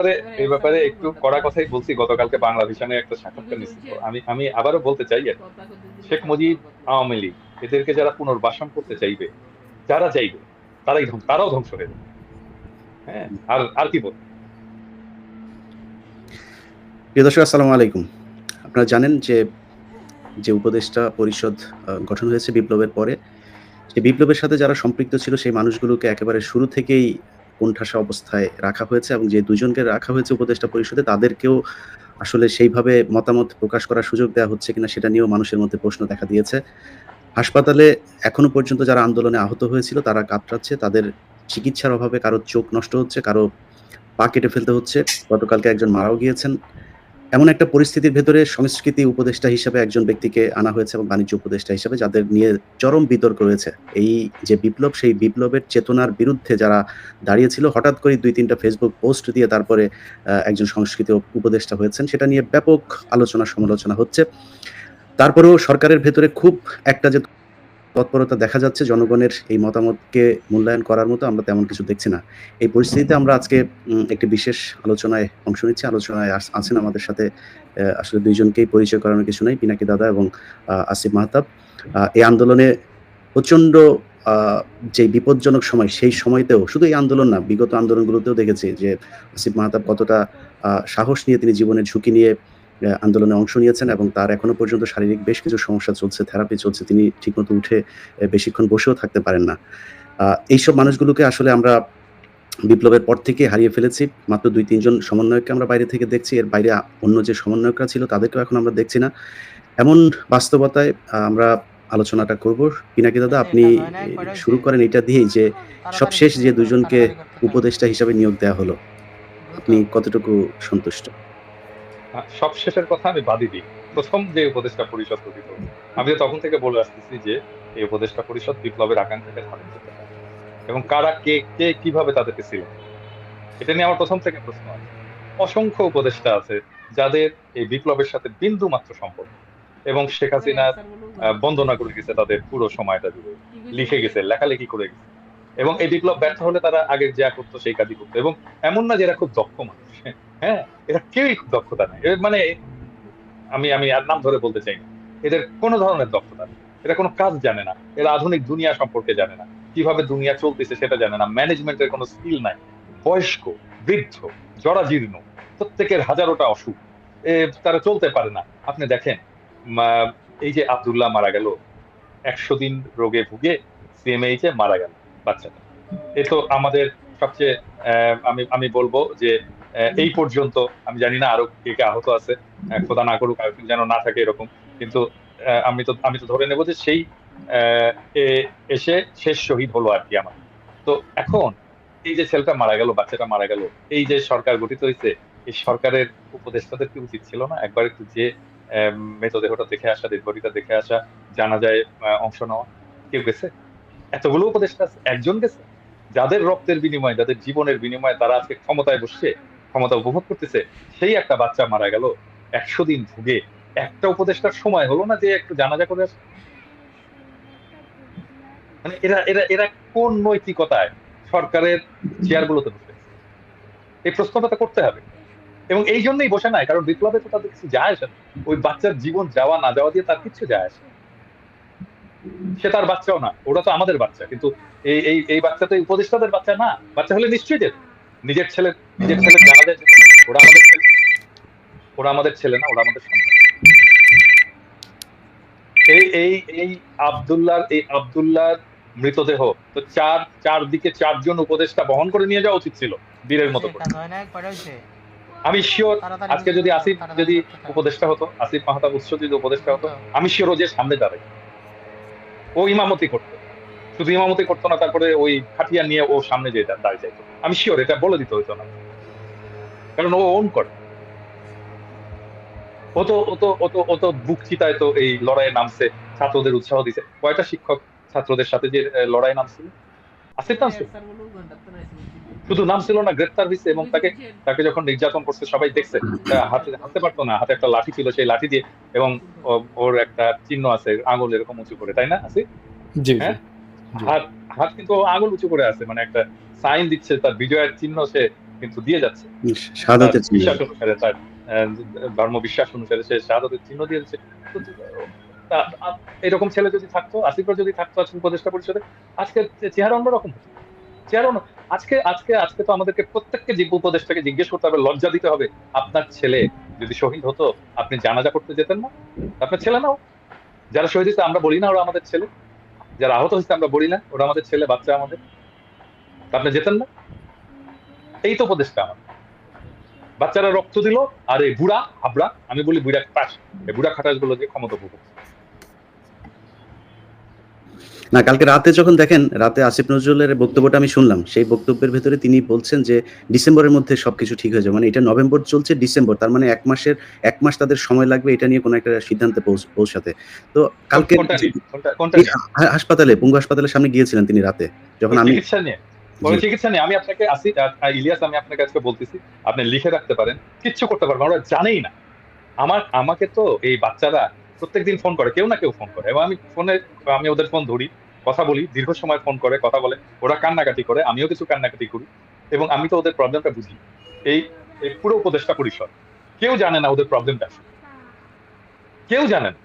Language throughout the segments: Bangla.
এই ব্যাপারে একটু কড়া কথাই বলছি, গতকালকে বাংলা ভিশনে একটা সাক্ষাৎকার নিচ্ছি, তো আমি আবারও বলতে চাই আর কি, শেখ মুজিব, আওয়ামী লীগ, এদেরকে যারা পুনর্বাসন করতে চাইবে, যারা চাইবে, তারাও ধ্বংস হয়ে যাবে। হ্যাঁ, আর আর কি বলবো। প্রিয় দর্শক, আসসালামু আলাইকুম। আপনারা জানেন যে উপদেষ্টা পরিষদ গঠন হয়েছে বিপ্লবের পরে, সেই বিপ্লবের সাথে যারা সম্পৃক্ত ছিল সেই মানুষগুলোকে একেবারে শুরু থেকেই কোণঠাসা অবস্থায় রাখা হয়েছে, এবং যে দুজনকে রাখা হয়েছে উপদেষ্টা পরিষদে তাদেরকেও আসলে সেইভাবে মতামত প্রকাশ করার সুযোগ দেওয়া হচ্ছে কিনা সেটা নিয়েও মানুষের মধ্যে প্রশ্ন দেখা দিয়েছে। হাসপাতালে এখনো পর্যন্ত যারা আন্দোলনে আহত হয়েছিল তারা কাতরাচ্ছে, তাদের চিকিৎসার অভাবে কারো চোখ নষ্ট হচ্ছে, কারো পা কেটে ফেলতে হচ্ছে, গতকালকে একজন মারাও গিয়েছেন। এমন একটা পরিস্থিতির ভেতরে সংস্কৃতি উপদেষ্টা হিসেবে একজন ব্যক্তিকে আনা হয়েছে, এবং বাণিজ্য উপদেষ্টা হিসেবে, যাদের নিয়ে চরম বিতর্ক রয়েছে। এই যে বিপ্লব, সেই বিপ্লবের চেতনার বিরুদ্ধে যারা দাঁড়িয়েছিল, হঠাৎ করে ২-৩টা ফেসবুক পোস্ট দিয়ে তারপরে একজন সংস্কৃতি উপদেষ্টা হয়েছেন, সেটা নিয়ে ব্যাপক আলোচনা সমালোচনা হচ্ছে। তারপরেও সরকারের ভেতরে খুব একটা যে তৎপরতা দেখা যাচ্ছে জনগণের এই মতামতকে মূল্যায়ন করার মতো, আমরা তেমন কিছু দেখছি না। এই পরিস্থিতিতে আমরা আজকে একটি বিশেষ আলোচনায় অংশ নিচ্ছি। আলোচনায় আছেন আমাদের সাথে আসলে ২ জনকেই পরিচয় করানোর কিছু নাই, পিনাকি দাদা এবং আসিফ মাহতাব। এই আন্দোলনে প্রচণ্ড আ যে বিপজ্জনক সময়, সেই সময়তেও শুধু এই আন্দোলন না, বিগত আন্দোলনগুলোতেও দেখেছি যে আসিফ মাহতাব কতটা সাহস নিয়ে, তিনি জীবনের ঝুঁকি নিয়ে আন্দোলনে অংশ নিয়েছেন, এবং তার এখনো পর্যন্ত শারীরিক বেশ কিছু সমস্যা চলছে, থেরাপি চলছে। তিনি ঠিকমতো উঠে বেশিক্ষণ বসেও থাকতে পারেন না। এইসব মানুষগুলোকে আসলে আমরা বিপ্লবের পর থেকে হারিয়ে ফেলেছি। মাত্র ২-৩ জন সমন্বয়ককে আমরা বাইরে থেকে দেখছি। এর বাইরে অন্য যে সমন্বয়করা ছিল তাদেরকেও এখন আমরা দেখছি না। এমন বাস্তবতায় আমরা আলোচনাটা করব। পিনাকি দাদা, আপনি শুরু করেন এটা দিয়েই যে সবশেষ যে ২ জনকে উপদেষ্টা হিসাবে নিয়োগ দেয়া হলো, আপনি কতটুকু সন্তুষ্ট? সব শেষের কথা আমি বাদই দিই। প্রথম যে উপদেষ্টা পরিষদ গঠিত হলো, আমি তো তখন থেকে বলে আসতেছি যে এই উপদেষ্টা পরিষদ বিপ্লবের আকাঙ্ক্ষাকে ধারণ করতে পারে, এবং কারা কে কে কিভাবে তাদেরকে সিলেক্ট, এটা নিয়ে আমার প্রথম থেকে প্রশ্ন আছে। অসংখ্য উপদেষ্টা আছে যাদের এই বিপ্লবের সাথে বিন্দু মাত্র সম্পর্ক, এবং শেখ হাসিনা বন্দনা করে গেছে তাদের পুরো সময়টা জুড়ে, লিখে গেছে, লেখালেখি করে গেছে, এবং এই বিপ্লব ব্যর্থ হলে তারা আগে যা করতো সেই কাজই করতো। এবং এমন না যে এরা খুব দক্ষ মানুষ, হ্যাঁ, এরা কেউই খুব দক্ষতা নেই, মানে আমি আমি আর নাম ধরে বলতে চাই না, এদের কোনো ধরনের দক্ষতা নেই, এরা কোনো কাজ জানে না, এরা আধুনিক দুনিয়া সম্পর্কে জানে না, কিভাবে দুনিয়া চলতেছে সেটা জানে না, ম্যানেজমেন্টের কোনো স্কিল নাই, বয়স্ক, বৃদ্ধ, জরাজীর্ণ, প্রত্যেকের হাজারোটা অসুখ, তারা চলতে পারে না। আপনি দেখেন, এই যে আব্দুল্লাহ মারা গেল, ১০০ দিন রোগে ভুগে সিএমএইচে মারা গেল বাচ্চাটা। এ তো আমাদের সবচেয়ে, আমি আমি বলবো যে এই পর্যন্ত, আমি জানি না আরো কে কে আহত আছে, খোদা না করুক আর যেন না থাকে এরকম, কিন্তু আমি তো ধরে নেবো যে সেই আহ, এসে শেষ শহীদ হলো আর কি আমার। তো এখন এই যে ছেলেটা মারা গেল, বাচ্চাটা মারা গেল, এই যে সরকার গঠিত হয়েছে, এই সরকারের উপদেষ্টাদের কি উচিত ছিল না একবার একটু যে মৃতদেহটা দেখে আসা, দেহবড়িটা দেখে আসা, জানাজায় অংশ নেওয়া? কেউ গেছে? এতগুলো উপদেষ্টা আছে, একজন গেছে? যাদের রক্তের বিনিময়ে, যাদের জীবনের বিনিময়ে তারা আজকে ক্ষমতায় বসছে, ক্ষমতা উপভোগ করতেছে, সেই একটা বাচ্চা মারা গেল ১০০ দিন ভুগে, একটা উপদেষ্টার সময় হলো না যে একটু জানাজা করে আসে? মানে এরা এরা এরা কোন নৈতিকতায় সরকারের চেয়ার গুলোতে বসে আছে? এই প্রশ্নটা তো করতে হবে। এবং এই জন্যই বসে নাই, কারণ বিপ্লবে তো তাদের কিছু যায় আসে না। ওই বাচ্চার জীবন যাওয়া না যাওয়া দিয়ে তার কিছু যায় আসে না। সে তার বাচ্চাও না, ওরা তো আমাদের বাচ্চা, কিন্তু এই এই এই বাচ্চা তো এই উপদেষ্টাদের বাচ্চা না। বাচ্চা হলে নিশ্চয়ই যেত, নিজের ছেলের জানাজায় যেত। ওরা আমাদের ছেলে, ওরা আমাদের ছেলে না, ওরা আমাদের সন্তান। এই এই এই আব্দুল্লাহর মৃতদেহ তো চারদিকে ৪ জন উপদেষ্টা বহন করে নিয়ে যাওয়া উচিত ছিল, বীরের মতো করে। আমি শিওর, আজকে যদি আসিফ যদি উপদেষ্টা হতো, আসিফ মাহতাব উৎস যদি উপদেষ্টা হতো, আমি শিওর ও যে সামনে দাঁড়াই, ও ইমামতি করতো। শুধু ইমামতি করতো না, তারপরে ওই খাটিয়া নিয়ে ও সামনে যেয়ে দাঁড়িয়ে যাইতো। আমি শিওর এটা বলে দিতে হইতো না, কারণ ও ওন করে। ও তো বুক চিতায় তো এই লড়াইয়ে নামছে, ছাত্রদের উৎসাহ দিছে। কয়টা শিক্ষক ছাত্রদের সাথে যে লড়াই নামছিল? আসিফ নামছিল? শুধু নাম ছিল না, গ্রেপ্তার হয়েছে, এবং তাকে তাকে যখন নির্যাতন করছে সবাই দেখছে। হাতে হাতে পারতো না, হাতে একটা লাঠি ছিল, সেই লাঠি দিয়ে, এবং ওর একটা চিহ্ন আছে আঙুল এরকম উঁচু করে, তাই না আসিফ? জি, জি, হ্যাঁ, জি। হাত হাত কিন্তু ও আঙুল উঁচু করে আছে, মানে একটা সাইন দিচ্ছে, তার বিজয়ের চিহ্ন সে কিন্তু দিয়ে যাচ্ছে। তার শাহাদাতের চিহ্ন। বিশ্বাস অনুসারে, তার ধর্ম বিশ্বাস অনুসারে সে শাহাদাতের চিহ্ন দিয়ে দিচ্ছে। তো এরকম ছেলে যদি থাকতো, আসিফরা যদি থাকতো আজকে উপদেষ্টা পরিষদে, আজকে চেহারা অন্যরকম হতো। চেহারা অন্য আজকে আজকে আজকে তো আমাদেরকে প্রত্যেককে উপদেষ্টাকে জিজ্ঞেস করতে হবে, লজ্জা দিতে হবে, আপনার ছেলে যদি শহীদ হতো আপনি জানাজা করতে যেতেন না? আপনার ছেলে নাও। যারা শহীদ হয়েছে আমরা বলি না ওরা আমাদের ছেলে, যারা আহত হয়েছে আমরা বলি না ওরা আমাদের ছেলে, বাচ্চা আমাদের, আপনি যেতেন না? এই তো উপদেশটা আমার। বাচ্চারা রক্ত দিল, আর এই বুড়া হাবড়া, আমি বলি বুড়া খাটাস, এই বুড়া খাটাস গুলো যে ক্ষমতা ভোগ। না, কালকে রাতে যখন দেখেন, রাতে আসিফ নজরুলের বক্তব্যটা আমি শুনলাম, সেই বক্তব্যের ভেতরে তিনি বলছেন যে ডিসেম্বরের মধ্যে সবকিছু ঠিক হয়ে যাবে, মানে এটা নভেম্বর চলছে, ডিসেম্বর, তার মানে 1 মাস তাদের সময় লাগবে এটা নিয়ে কোনো একটা সিদ্ধান্তে পৌঁছাতে। তো কালকে কোনটা নিয়ে? হাসপাতালে, পঙ্গু হাসপাতালের সামনে গিয়েছিলেন তিনি রাতে, যখন আমি চিকিৎসা নিয়ে। চিকিৎসা নিয়ে আমি আপনাকে ইলিয়াস, আমি আপনাকে আজকে বলতেছি, আপনি লিখে রাখতে পারেন, কিচ্ছু করতে পারবেন, ওরা জানেই না। আমাকে তো এই বাচ্চারা প্রত্যেকদিন ফোন করে, কেউ না কেউ ফোন করে, এবং আমি ওদের ফোন ধরি, কথা বলি, দীর্ঘ সময় ফোন করে, কথা বলে, ওরা কান্নাকাটি করে, আমিও কিছু কান্নাকাটি করি, এবং আমি তো ওদের প্রবলেমটা বুঝি। এই পুরো উপদেষ্টা পরিষদ কেউ জানে না ওদের প্রবলেমটা, কেউ জানে না।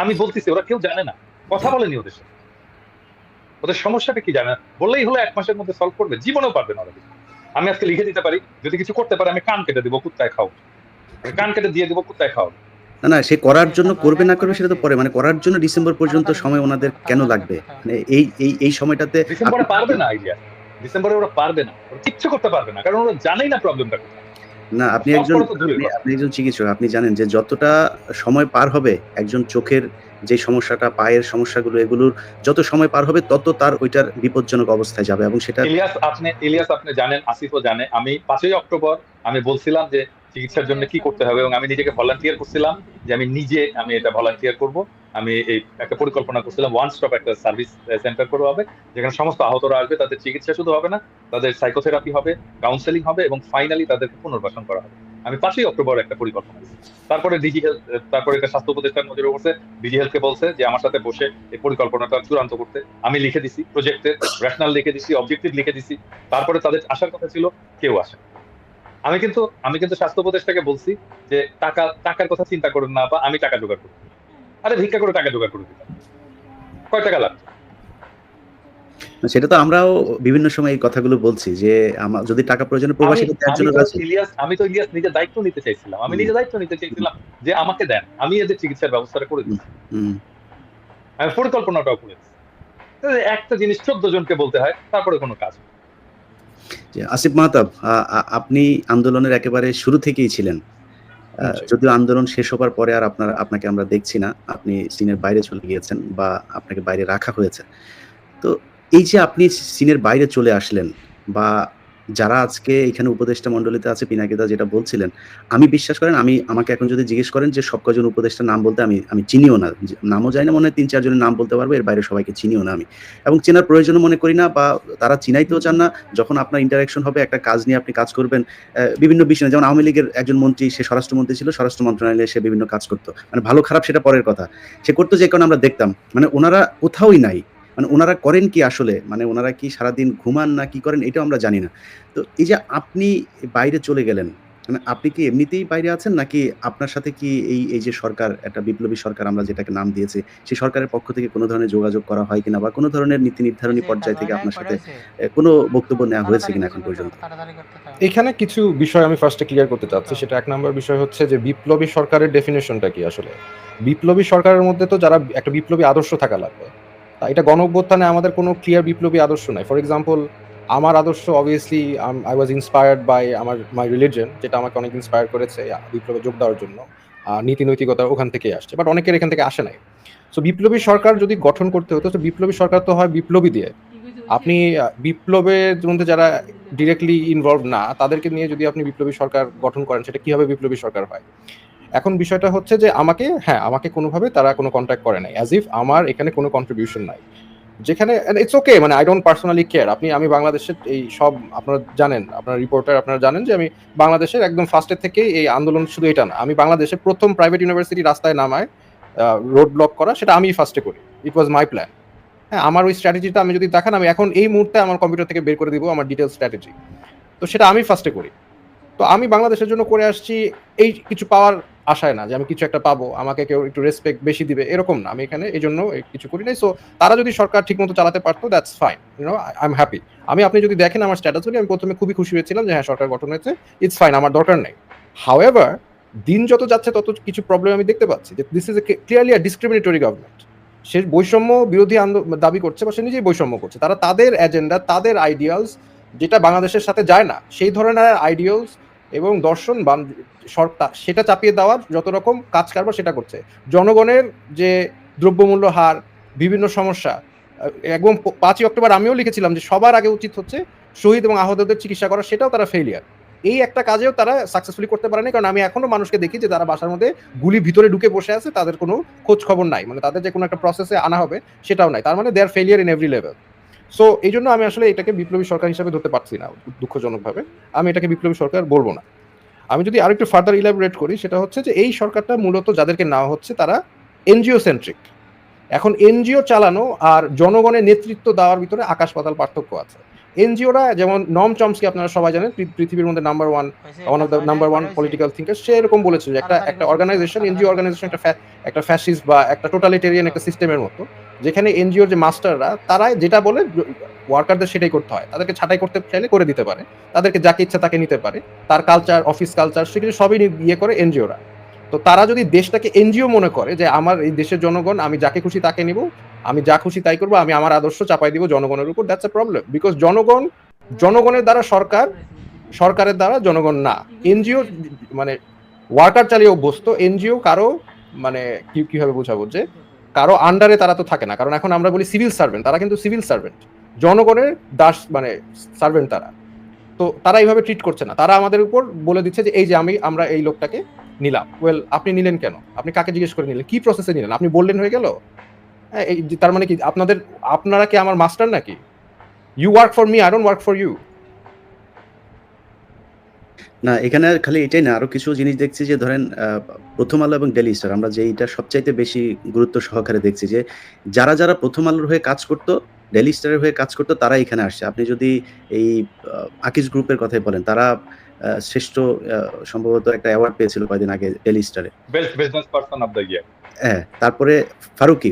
আমি বলতেছি ওরা কেউ জানে না, কথা বলেনি ওদের সাথে, ওদের সমস্যাটা কি জানে না, বললেই হলো 1 মাসের মধ্যে সলভ করবে, জীবনেও পারবে না ওরা। আমি আজকে লিখে দিতে পারি, যদি কিছু করতে পারে আমি কান কেটে দেবো, কুত্তায় খাও, কান কেটে দিয়ে দেবো, কুত্তায় খাও। না, সে করার জন্য করবে না করবে সেটা তো পরে, মানে করার জন্য ডিসেম্বর পর্যন্ত সময় ওনাদের কেন লাগবে? মানে এই সময়টাতে ডিসেম্বরে পারবে না আইডিয়া, ডিসেম্বরে ওরা পারবে না, ওরা কিচ্ছু করতে পারবে না, কারণ ওরা জানেই না প্রবলেমটা কোথায়। না, আপনি একজন চিকিৎসক, আপনি জানেন যে যতটা সময় পার হবে একজন চোখের যে সমস্যাটা, পায়ের সমস্যাগুলো, এগুলোর যত সময় পার হবে তত তার ওইটার বিপজ্জনক অবস্থায় যাবে, এবং সেটা ইলিয়াস আপনি জানেন, আসিফও জানে, আমি 5ই অক্টোবর আমি বলছিলাম যে চিকিৎসার জন্য কি করতে হবে, এবং আমি নিজেকে ভলান্টিয়ার করছিলাম যে আমি এটা ভলান্টিয়ার করব। আমি এই একটা পরিকল্পনা করছিলাম, ওয়ান স্টপ একটা সার্ভিস সেন্টার করা হবে, যেখানে সমস্ত আহতরা আসবে, তাদের চিকিৎসা শুধু হবে না, তাদের সাইকোথেরাপি হবে, কাউন্সেলিং হবে, এবং ফাইনালি তাদেরকে পুনর্বাসন করা হবে। আমি 5ই অক্টোবর একটা পরিকল্পনা দিচ্ছি। তারপরে ডিজি হেলথ, তারপরে এটা স্বাস্থ্য উপদেষ্টার নজরে পড়ছে, ডিজি হেলথকে বলছে যে আমার সাথে বসে এই পরিকল্পনাটা চূড়ান্ত করতে। আমি লিখে দিছি প্রজেক্টের রেশনাল, লিখে দিছি অবজেক্টিভ, লিখে দিছি। তারপরে তাদের আসার কথা ছিল, কেউ আসে। আমি কিন্তু স্বাস্থ্য উপদেষ্টাকে বলছি যে টাকার কথা চিন্তা করেন না, বা আমি টাকা জোগাড় করবো। আরে ভিক্ষা করে টাকা জোগাড় করে দিতাম, কয় টাকা লাগবে? সেটা তো আমরাও বিভিন্ন সময় এই কথাগুলো বলছি যে যদি টাকা প্রয়োজনে প্রবাসীকে দেওয়ার জন্য আমি তো ইলিয়াস নিজে দায়িত্ব নিতে চাইছিলাম, যে আমাকে দেন, আমি এদের চিকিৎসার ব্যবস্থাটা করে দিচ্ছি, আমি পরিকল্পনাটাও করে দিচ্ছি। একটা জিনিস 14 জনকে বলতে হয়, তারপরে কোনো কাজ। আসিফ মাহতাব, আপনি আন্দোলনের একেবারে শুরু থেকেই ছিলেন, যদিও আন্দোলন শেষ হবার পরে আর আপনাকে আমরা দেখছি না, আপনি সিনের বাইরে চলে গিয়েছেন বা আপনাকে বাইরে রাখা হয়েছে। তো এই যে আপনি সিনের বাইরে চলে আসলেন, বা যারা আজকে এখানে উপদেষ্টা মণ্ডলীতে আছে, পিনাকিদা যেটা বলছিলেন, আমি বিশ্বাস করেন, আমাকে এখন যদি জিজ্ঞেস করেন যে সব কজন উপদেষ্টার নাম বলতে, আমি চিনিও না, নামও জানি না, মনে হয় 3-4 জনের নাম বলতে পারবো, এর বাইরে সবাইকে চিনিও না আমি, এবং চেনার প্রয়োজনও মনে করি না, বা তারা চিনাইতেও চান না। যখন আপনার ইন্টারাকশন হবে, একটা কাজ নিয়ে আপনি কাজ করবেন, বিভিন্ন বিষয়ে, যেমন আওয়ামী লীগের একজন মন্ত্রী, সে স্বরাষ্ট্রমন্ত্রী ছিল, স্বরাষ্ট্র মন্ত্রণালয়ে সে বিভিন্ন কাজ করতো, মানে ভালো খারাপ সেটা পরের কথা, সে করতো যে কারণে আমরা দেখতাম, মানে ওনারা কোথাওই নাই, মানে ওনারা করেন কি আসলে, মানে ওনারা কি সারাদিন ঘুমান না কি করেন এটাও আমরা জানি না। তো এই যে আপনি বাইরে চলে গেলেন, মানে আপনি কি এমনিতেই বাইরে আছেন, নাকি আপনার সাথে কি এই যে সরকার, একটা বিপ্লবী সরকার আমরা যেটাকে নাম দিয়েছি, সেই সরকারের পক্ষ থেকে কোনো ধরনের যোগাযোগ করা হয় কিনা, বা কোনো ধরনের নীতি নির্ধারণী পর্যায় থেকে আপনার সাথে কোনো বক্তব্য নেওয়া হয়েছে কিনা এখন পর্যন্ত? এখানে কিছু বিষয় আমি ফার্স্টে ক্লিয়ার করতে চাচ্ছি। সেটা 1 নম্বর বিষয় হচ্ছে যে বিপ্লবী সরকারের ডেফিনেশনটা কি আসলে। বিপ্লবী সরকারের মধ্যে তো যারা একটা বিপ্লবী আদর্শ থাকা লাগবে। এটা গণ অভ্যুত্থানে আমাদের কোনো ক্লিয়ার বিপ্লবী আদর্শ নাই। ফর এক্সাম্পল, আমার আদর্শ obviously I was inspired by my religion, যেটা আমাকে অনেক ইন্সপায়ার করেছে বিপ্লবে যোগ দেওয়ার জন্য। নীতি নৈতিকতা ওখান থেকেই আসছে, বাট অনেকের এখান থেকে আসে নাই। সো বিপ্লবী সরকার যদি গঠন করতে হতো, তো বিপ্লবী সরকার তো হয় বিপ্লবী দিয়ে। আপনি বিপ্লবের মধ্যে যারা ডিরেক্টলি ইনভলভ না, তাদেরকে নিয়ে যদি আপনি বিপ্লবী সরকার গঠন করেন, সেটা কিভাবে বিপ্লবী সরকার হয়? এখন বিষয়টা হচ্ছে যে আমাকে কোনোভাবে তারা কোনো কন্ট্যাক্ট করে নাই, অ্যাজ ইফ আমার এখানে কোনো কন্ট্রিবিউশন নাই, যেখানে ইটস ওকে, মানে আই ডোন্ট পার্সোনালি কেয়ার। আমি বাংলাদেশের এই সব আপনারা জানেন, আপনার রিপোর্টার আপনারা জানেন যে আমি বাংলাদেশের একদম ফার্স্টের থেকে এই আন্দোলন, শুধু এটা না, আমি বাংলাদেশের প্রথম প্রাইভেট ইউনিভার্সিটি রাস্তায় নামায় রোড ব্লক করা, সেটা আমি ফার্স্টে করি। ইট ওয়াজ মাই প্ল্যান। হ্যাঁ, আমার ওই স্ট্র্যাটেজিটা আমি যদি দেখান, আমি এখন এই মুহূর্তে আমার কম্পিউটার থেকে বের করে দিব আমার ডিটেলস স্ট্র্যাটেজি। তো সেটা আমি ফার্স্টে করি। তো আমি বাংলাদেশের জন্য করে আসছি এই কিছু পাওয়ার আশায় না যে আমি কিছু একটা পাবো, আমাকে কেউ একটু রেসপেক্ট বেশি দিবে, এরকম না। আমি এখানে এই জন্য কিছু করি নাই। সো তারা যদি সরকার ঠিকমতো চালাতে পারতো, that's fine, I am happy. আপনি যদি দেখেন আমার স্ট্যাটাসগুলি, আমি প্রথমে খুবই খুশি হয়েছিলাম যে হ্যাঁ সরকার গঠন হয়েছে, ইটস ফাইন, আমার দরকার নেই। হাউএভার দিন যত যাচ্ছে তত কিছু প্রবলেম আমি দেখতে পাচ্ছি যে this is clearly a discriminatory government. সে বৈষম্য বিরোধী দাবি করছে বা সে নিজেই বৈষম্য করছে। তারা তাদের এজেন্ডা, তাদের আইডিয়ালস যেটা বাংলাদেশের সাথে যায় না, সেই ধরনের আইডিয়ালস এবং দর্শন বা সরকার সেটা চাপিয়ে দেওয়ার যত রকম কাজ কারবার সেটা করছে। জনগণের যে দ্রব্যমূল্য হার, বিভিন্ন সমস্যা, একদম 5ই অক্টোবর আমিও লিখেছিলাম যে সবার আগে উচিত হচ্ছে শহীদ এবং আহতদের চিকিৎসা করা, সেটাও তারা ফেলিয়ার। এই একটা কাজেও তারা সাকসেসফুলি করতে পারেনি, কারণ আমি এখনো মানুষকে দেখি যে তারা বাসার মধ্যে গুলি ভিতরে ঢুকে বসে আছে, তাদের কোনো খোঁজ খবর নাই, মানে তাদের যে কোনো একটা প্রসেসে আনা হবে সেটাও নাই। তার মানে they are failure in every level. So এই জন্য আমি আসলে এটাকে বিপ্লবী সরকার হিসেবে ধরতে পারছি না, দুঃখজনকভাবে। আমি এটাকে বিপ্লবী সরকার বলবো না। আমি যদি আরেকটু ফার্দার ইলাবোরেট করি, সেটা হচ্ছে যে এই সরকারটা মূলত যাদেরকে নেওয়া হচ্ছে তারা এনজিও সেন্ট্রিক। এখন এনজিও চালানো আর জনগণের নেতৃত্ব দেওয়ার ভিতরে আকাশ পাতাল পার্থক্য আছে। এনজিওরা যেমন নম চমস্কি আপনারা সবাই জানেন, পৃথিবীর মধ্যে one of the number one political thinker, সে এরকম বলেছিল যে একটা অর্গানাইজেশন, এনজিও অর্গানাইজেশন একটা ফ্যাসিস্ট বা একটা টোটালিটেরিয়ান একটা সিস্টেমের মতো, যেখানে এনজিওর যে মাস্টাররা তারা যেটা বলে ওয়ার্কারদের সেটাই করতে হয়, তাদেরকে ছাঁটাই করতে চাইলে করে দিতে পারে, তাদেরকে যাকে ইচ্ছা তাকে নিতে পারে, তার কালচার, অফিস কালচার, সেগুলো সবই ইয়ে করে এনজিওরা। তো তারা যদি দেশটাকে এনজিও মনে করে যে আমার এই দেশের জনগণ, আমি যাকে খুশি তাকে নিব, আমি যা খুশি তাই করবো, আমি আমার আদর্শ চাপাই দিব জনগণের উপর, দ্যাটস এ প্রবলেম। বিকজ জনগণের দ্বারা সরকার, সরকারের দ্বারা জনগণ না। এনজিও মানে ওয়ার্কার চালিয়ে অভ্যস্ত, এনজিও কারো মানে কিভাবে বোঝাবো, যে কারো আন্ডারে তারা তো থাকে না। কারণ এখন আমরা বলি সিভিল সার্ভেন্ট, তারা কিন্তু সিভিল সার্ভেন্ট, জনগণের দাস মানে সার্ভেন্ট তারা। তো তারা এইভাবে ট্রিট করছে না, তারা আমাদের উপর বলে দিচ্ছে যে এই যে আমরা এই লোকটাকে নিলাম। ওয়েল, আপনি নিলেন কেন? আপনি কাকে জিজ্ঞেস করে নিলেন? কি প্রসেসে নিলেন? আপনি বললেন হয়ে গেল? হ্যাঁ, তার মানে কি আপনারা কি আমার মাস্টার নাকি? You work for me, I don't work for you. না, এখানে খালি এটাই না, আরো কিছু জিনিস দেখছি যে ধরেন প্রথম আলো এবং ডেইলি স্টার, আমরা যে এইটা সবচাইতে বেশি গুরুত্ব সহকারে দেখছি যে যারা প্রথম আলোর হয়ে কাজ করতো, ডেইলি স্টারের হয়ে কাজ করতো, তারা এখানে আসছে। আপনি যদি এই আকিজ গ্রুপের কথাই বলেন, তারা শ্রেষ্ঠ সম্ভবত একটা অ্যাওয়ার্ড পেয়েছিল কয়েকদিন আগে ডেইলি স্টারে, best business person of the year. হ্যাঁ। তারপরে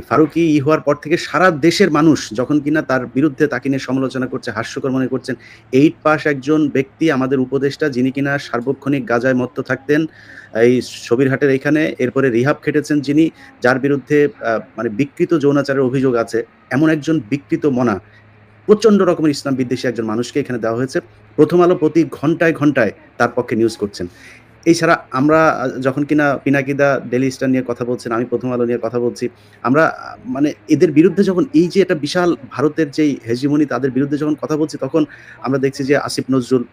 ফারুকি হওয়ার পর থেকে সারা দেশের মানুষ যখন কিনা তার বিরুদ্ধে তাকে নিয়ে সমালোচনা করছে, হাস্যকর মনে করছেন, 8 পাস একজন ব্যক্তি, আমাদের উপদেষ্টা, যিনি কিনা সার্বক্ষণিক গাঁজায় মত্ত থাকতেন এই সবিরহাটের এইখানে, এরপরে রিহাব খেটেছেন যিনি, যার বিরুদ্ধে মানে বিকৃত যৌনাচারের অভিযোগ আছে, এমন একজন বিকৃত মনা, প্রচন্ড রকমের ইসলাম বিদ্বেষী একজন মানুষকে এখানে দেওয়া হয়েছে। প্রথম আলো প্রতি ঘন্টায় ঘন্টায় তার পক্ষে নিউজ করছেন। এছাড়া আমরা যখন কিনা পিনাকিদা ডেইলি স্টার নিয়ে কথা বলছেন, আমি প্রথম আলো নিয়ে কথা বলছি, আমরা মানে এদের বিরুদ্ধে যখন এই যে একটা বিশাল ভারতের যেই হেজিমনি, তাদের বিরুদ্ধে যখন কথা বলছি, তখন আমরা দেখছি যে আসিফ নজরুল,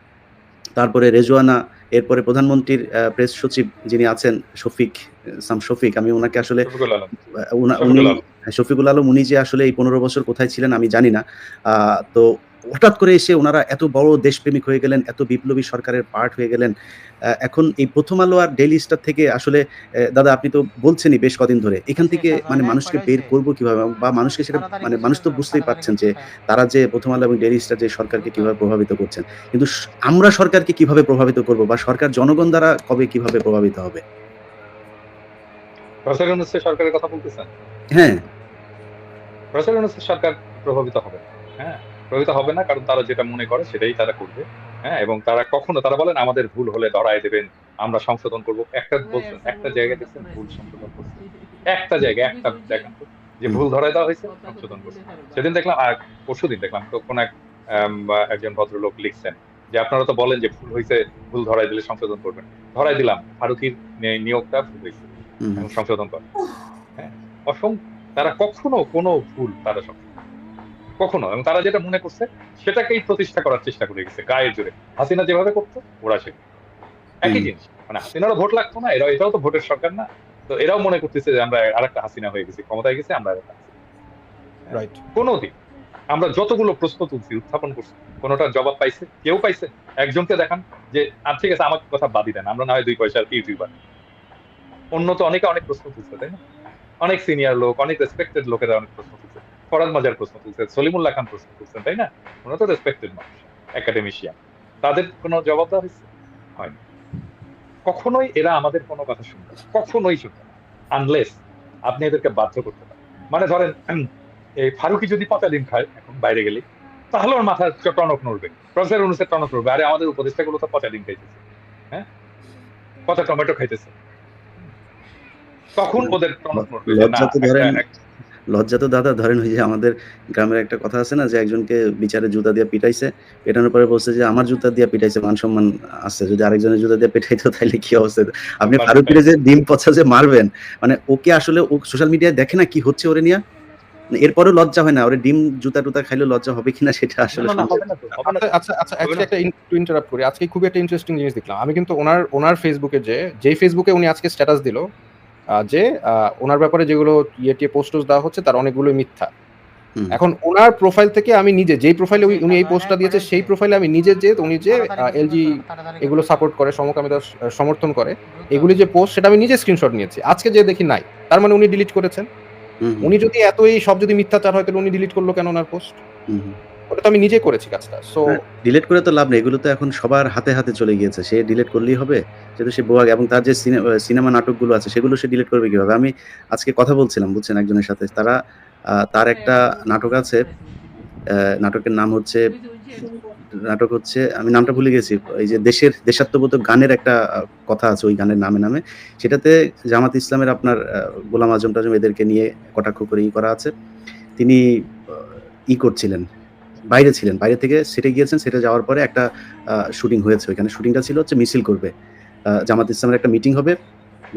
তারপরে রেজওয়ানা, এরপরে প্রধানমন্ত্রীর প্রেস সচিব যিনি আছেন শফিক, আমি ওনাকে আসলে উনি শফিকুল আলম, উনি যে আসলে এই 15 বছর কোথায় ছিলেন আমি জানি না। তো হঠাৎ করে এসে ওনারা এত বড় দেশপ্রেমিক হয়ে গেলেন, এত বিপ্লবী সরকারের পার্ট হয়ে গেলেন। এখন এই প্রথম আলো আর ডেইলি স্টার থেকে আসলে দাদা আপনি তো বলছেনই বেশ কদিন ধরে, এখান থেকে মানে মানুষকে বের করবো কিভাবে, বা মানুষকে সেটা মানে মানুষ তো বুঝতেই পারছেন যে তারা যে প্রথম আলো এবং ডেইলি স্টার যে সরকারকে কিভাবে প্রভাবিত করছেন, কিন্তু আমরা সরকারকে কিভাবে প্রভাবিত করব, বা সরকার জনগণ দ্বারা কবে কিভাবে প্রভাবিত হবে? সরকারের কথা বলতেছেন? হ্যাঁ, সরকার প্রভাবিত হবে, হ্যাঁ, প্রভাবিত হবে না, কারণ তারা যেটা মনে করে সেটাই তারা করবে। হ্যাঁ, এবং তারা বলেন আমাদের ভুল হলে ধরায় দেবেন, আমরা সংশোধন করব। একটা জায়গায় দেখছেন ভুল সংশোধন করছে? একটা জায়গায় একটা দেখান তো যে ভুল ধরায় দেওয়া হয়েছে, সংশোধন করছে। সেদিন দেখলাম, আর পরশুদিন দেখলাম তো কোন একজন ভদ্রলোক লিখছেন যে আপনারা তো বলেন যে ভুল হয়েছে, ভুল ধরাই দিলে সংশোধন করবেন। ধরাই দিলাম, ফারুকির নিয়োগটা ভুল হয়েছে এবং সংশোধন করে। হ্যাঁ, তারা কখনো কোনো ভুল তারা কখনো, এবং তারা যেটা মনে করছে সেটাকেই প্রতিষ্ঠা করার চেষ্টা করে গেছে গায়ের জোরে। হাসিনা যেভাবে করতো ওরা সে একই জিনিস, মানে হাসিনারও ভোট লাগতো না, এটাও তো ভোটের সরকার না, তো এরাও মনে করতেছে যে আমরা আরেকটা হাসিনা হয়ে গেছি, ক্ষমতায় গেছে আমরা আরেকটা রাইট। কোনোদিন আমরা যতগুলো প্রশ্ন তুলছি, উত্থাপন করছি, কোনোটার জবাব পাইছে? কেউ পাইছে? একজনকে দেখান যে ঠিক আছে আমাকে কথা বাদই দেন, আমরা না হয় 2 পয়সার ইউটিউবার। অন্য তো অনেকে অনেক প্রশ্ন তুলছে, তাই না? অনেক সিনিয়র লোক, অনেক রেসপেক্টেড লোকেরা অনেক প্রশ্ন তুলছে, ফরাদ মাজার প্রশ্ন তুলছে, সলিমুল্লাহ খান প্রশ্ন তুলছেন, তাই না? ওনারা তো রেসপেক্টেড মানুষ, একাডেমিশিয়ান। তাদের কোনো জবাব দেওয়া হয়েছে? হয়নি। কখনোই এরা আমাদের কোনো কথা শুনবে না, কখনোই শুনবে না, আনলেস আপনি এদেরকে বাধ্য করতে পারেন। মানে ধরেন এই ফারুকি যদি পচা ডিম খায় এখন বাইরে গেলে, তাহলে ওর মাথার টনক নড়বে, প্রফেসর ইউনূসের টনক নড়বে, আরে আমাদের উপদেষ্টাগুলো তো পচা ডিম খাইতেছে, হ্যাঁ, পচা টমেটো খাইতেছে, তখন ওদের টনক নড়বে যে না লজ্জা তো ধরেন, একটা লজ্জা তো দাদা ধরেন ওই যে আমাদের গ্রামের একটা কথা আছে না যে একজনকে বিচারে জুতা দিয়ে পিটাইছে, পেটানোর পরে বলছে যে আমার জুতা দিয়ে পিটাইছে, মান সম্মান আছে, যদি আরেকজনের জুতা দিয়ে পিটাইতো তাহলে কি অবস্থা হতো? আপনি মানে ফারুকিরে যে ডিম পচা যে মারবেন, মানে ওকে আসলে ও সোশ্যাল মিডিয়ায় দেখে না কি হচ্ছে ওরে নিয়ে, এরপরেও লজ্জা হয় না? ওরে ডিম জুতা টুতা খাইলে লজ্জা হবে কিনা সেটা আসলে না, না, সন্দেহ। হবে না তো, হবে না তো, আচ্ছা হবে actually না একটা তো। একটু ইন্টারাপ্ট করি। আজকে খুবই একটা ইন্টারেস্টিং জিনিস দেখলাম। আমি কিন্তু ওনার ফেসবুকে যেই ফেসবুকে উনি আজকে স্ট্যাটাস দিল, যে ওনার ব্যাপারে যেগুলো টিয়ে পোস্ট দেওয়া হচ্ছে তার অনেকগুলোই মিথ্যা। হুম, এখন ওনার প্রোফাইল থেকে আমি নিজে যেই প্রোফাইলে উনি এই পোস্টটা দিয়েছে সেই প্রোফাইলে আমি নিজে যে উনি যে এলজি এগুলো সাপোর্ট করে, সমকামিতা সমর্থন করে, এগুলি যে পোস্ট সেটা আমি নিজে স্ক্রিনশট নিয়েছি। আজকে যে দেখি নাই, তার মানে উনি ডিলিট করেছেন। হুম, হুম, উনি যদি এতই সব যদি মিথ্যাচার হয় তাহলে উনি ডিলিট করলো কেন ওনার পোস্ট? হুম, হুম। ওটা তো আমি নিজে করেছি কাজটা। সো ডিলিট করে তো লাভ নেই, এগুলো তো এখন সবার হাতে হাতে চলে গিয়েছে, সে ডিলিট করলেই হবে? যেহেতু সে বোয়া, এবং তার যে সিনেমা নাটকগুলো আছে সেগুলো সে ডিলিট করবে কিভাবে? আমি আজকে কথা বলছিলাম বুঝছেন একজনের সাথে, তারা তার একটা নাটক আছে, নাটকের নাম হচ্ছে, নাটক হচ্ছে আমি নামটা ভুলে গেছি, এই যে দেশাত্মবোধক গানের একটা কথা আছে ওই গানের নামে সেটাতে জামাত ইসলামের আপনার গোলাম আজম টাজম এদেরকে নিয়ে কটাক্ষ করে করা আছে। তিনি করছিলেন, বাইরে ছিলেন, বাইরে থেকে সেটে গিয়েছেন, সেটে যাওয়ার পরে একটা শুটিং হয়েছে, ওইখানে শুটিংটা ছিল হচ্ছে মিছিল করবে, জামাত ইসলামের একটা মিটিং হবে,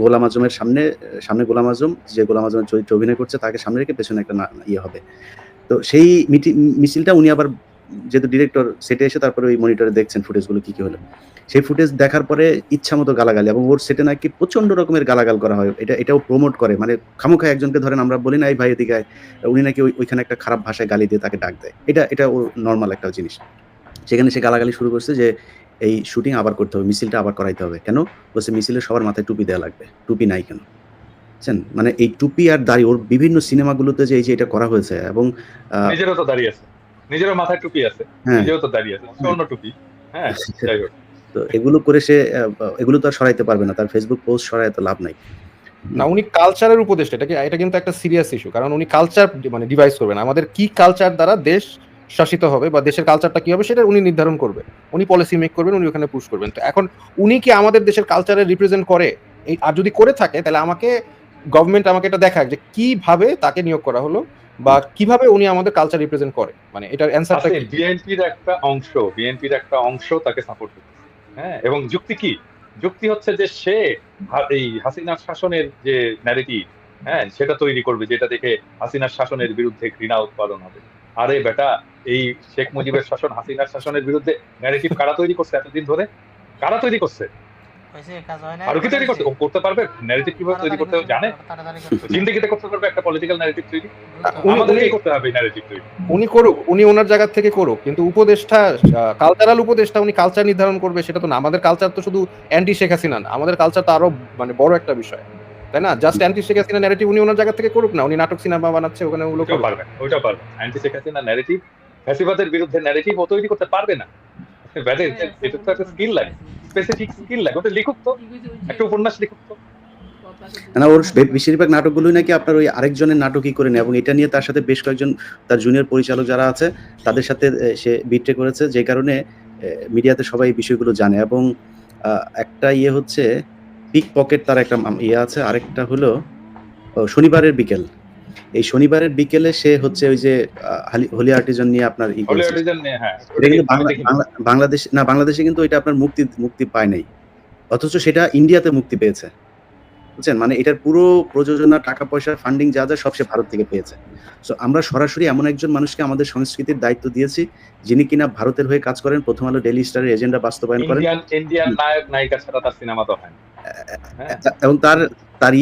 গোলাম আজমের সামনে, সামনে গোলাম আজম, যে গোলাম আজমের চরিত্রে অভিনয় করছে তাকে সামনে রেখে পেছনে একটা ইয়ে হবে। তো সেই মিছিলটা উনি আবার যেহেতু ডিরেক্টর সেটে এসে তারপরে ওই মনিটরে দেখছেন ফুটেজগুলো কি হলো। সেই ফুটেজ দেখার পরে ইচ্ছামতো গালাগালি, এবং ওর সেটে নাকি প্রচন্ড রকমের গালাগাল করা হয়। এটাও প্রমোট করে, মানে খামোখা একজনকে ধরেন আমরা বলি না এই ভাই এদিকে আয়, উনি নাকি ওইখানে একটা খারাপ ভাষায় গালি দিয়ে তাকে ডাক দেয়। এটা ওর নরমাল একটা জিনিস। সেখানে সে গালাগালি শুরু করছে যে এই শুটিং আবার করতে হবে, মিছিলটা আবার করাইতে হবে। কেন? বলছে মিছিলে সবার মাথায় টুপি দেয়া লাগবে। টুপি নাই কেন? বুঝছেন? মানে এই টুপি আর দাড়ি ওর বিভিন্ন সিনেমাগুলোতে যে এই যে এটা করা হয়েছে, এবং নিজেরও তো দাঁড়িয়ে আছে, নিজেরও মাথায় টুপি আছে, হ্যাঁ, নিজেও তো দাঁড়িয়ে আছে, স্বর্ণ টুপি, হ্যাঁ, যাই হোক। তো এগুলো করে সে এগুলো তো আর সরাইতে পারবে না। তার ফেসবুক পোস্ট সরায় তো লাভ নাই। না, উনি কালচারের উপদেষ্টা, এটা কিন্তু একটা সিরিয়াস ইস্যু। কারণ উনি কালচার মানে ডিভাইস করবেন, আমাদের কি কালচার দ্বারা দেশ শাসিত হবে বা দেশের কালচারটা কি হবে সেটা উনি নির্ধারণ করবে, উনি পলিসি মেক করবেন, উনি ওখানে পুশ করবেন। তো এখন উনি কি আমাদের দেশের কালচারের রিপ্রেজেন্ট করে? আর যদি করে থাকে তাহলে গভর্নমেন্ট আমাকে এটা দেখাক যে কিভাবে তাকে নিয়োগ করা হলো বা কিভাবে উনি আমাদের কালচার রিপ্রেজেন্ট করে, মানে এটার অ্যানসারটা আছে কি? বিএনপির একটা অংশ তাকে সাপোর্ট করতেছে, হ্যাঁ, এবং যুক্তি কি? যুক্তি হচ্ছে যে সে এই হাসিনার শাসনের যে ন্যারেটিভ, হ্যাঁ, সেটা তৈরি করবে, যেটা দেখে হাসিনার শাসনের বিরুদ্ধে ঘৃণা উৎপাদন হবে। আরে বেটা, এই শেখ মুজিবের শাসন, হাসিনার শাসনের বিরুদ্ধে ন্যারেটিভ কারা তৈরি করছে এতদিন ধরে? কারা তৈরি করছে? আর কি তৈরি করতে ও করতে পারবে? ন্যারেটিভ কিভাবে তৈরি করতে জানে? জিন্দেগিতে করতে পারবে একটা পলিটিক্যাল ন্যারেটিভ তৈরি? আমাদেরকেই করতে হবে ন্যারেটিভ তৈরি। উনি করুক, উনি ওনার জায়গা থেকে করুক, কিন্তু উপদেষ্টা, কালচারাল উপদেষ্টা, উনি কালচার নির্ধারণ করবে সেটা তো না। আমাদের কালচার তো শুধু অ্যান্টি শেখ হাসিনা না, আমাদের কালচার তো আরো মানে বড় একটা বিষয়, তাই না? Just anti Sheikh Hasina narrative উনি ওনার জায়গা থেকে করুক না, উনি নাটক সিনেমা বানাচ্ছে ওখানে ওগুলো ওইটাও করুক। পারবে না, ওইটাও পারবে না। অ্যান্টি শেখ হাসিনা ন্যারেটিভ, ফ্যাসিবাদের বিরুদ্ধে ন্যারেটিভ ও তৈরি করতে পারবে না। এটা তো একটা স্কিল লাগে, স্পেসিফিক স্কিল লাগে। ওটা লিখুক তো, একটা উপন্যাস লিখুক তো। না, ওর বেশিরভাগ নাটকগুলোই নাকি আপনার ওই আরেকজনের নাটকই করে নেয়, এবং এটা নিয়ে তার সাথে বেশ কয়েকজন তার জুনিয়র পরিচালক যারা আছে তাদের সাথে সে বিট্রে করেছে, যে কারণে মিডিয়াতে সবাই এই বিষয়গুলো জানে। এবং একটা ইয়ে হচ্ছে পিক পকেট, তার একটা ইয়ে আছে, আরেকটা হলো শনিবারের বিকেল। এই শনিবারের বিকেলে সে হচ্ছে ওই যে হোলি আর্টিজান নিয়ে আপনার হলি আর্টিজান নিয়ে, হ্যাঁ, এটা কিন্তু আমি দেখিনি। বাংলাদেশে কিন্তু এটা আপনার মুক্তি পায় নাই, অথচ সেটা ইন্ডিয়াতে মুক্তি পেয়েছে। বুঝছেন? মানে এটার পুরো প্রযোজনা, টাকা পয়সা, ফান্ডিং যা সব সে ভারত থেকে পেয়েছে। সো আমরা সরাসরি এমন একজন মানুষকে আমাদের সংস্কৃতির দায়িত্ব দিয়েছি, যিনি কিনা ভারতের হয়ে কাজ করেন, প্রথম আলো ডেইলি স্টারের এজেন্ডা বাস্তবায়ন করেন। ইন্ডিয়ান নায়ক নায়িকা ছাড়া তার সিনেমা তো হয় না, হ্যাঁ, এবং তার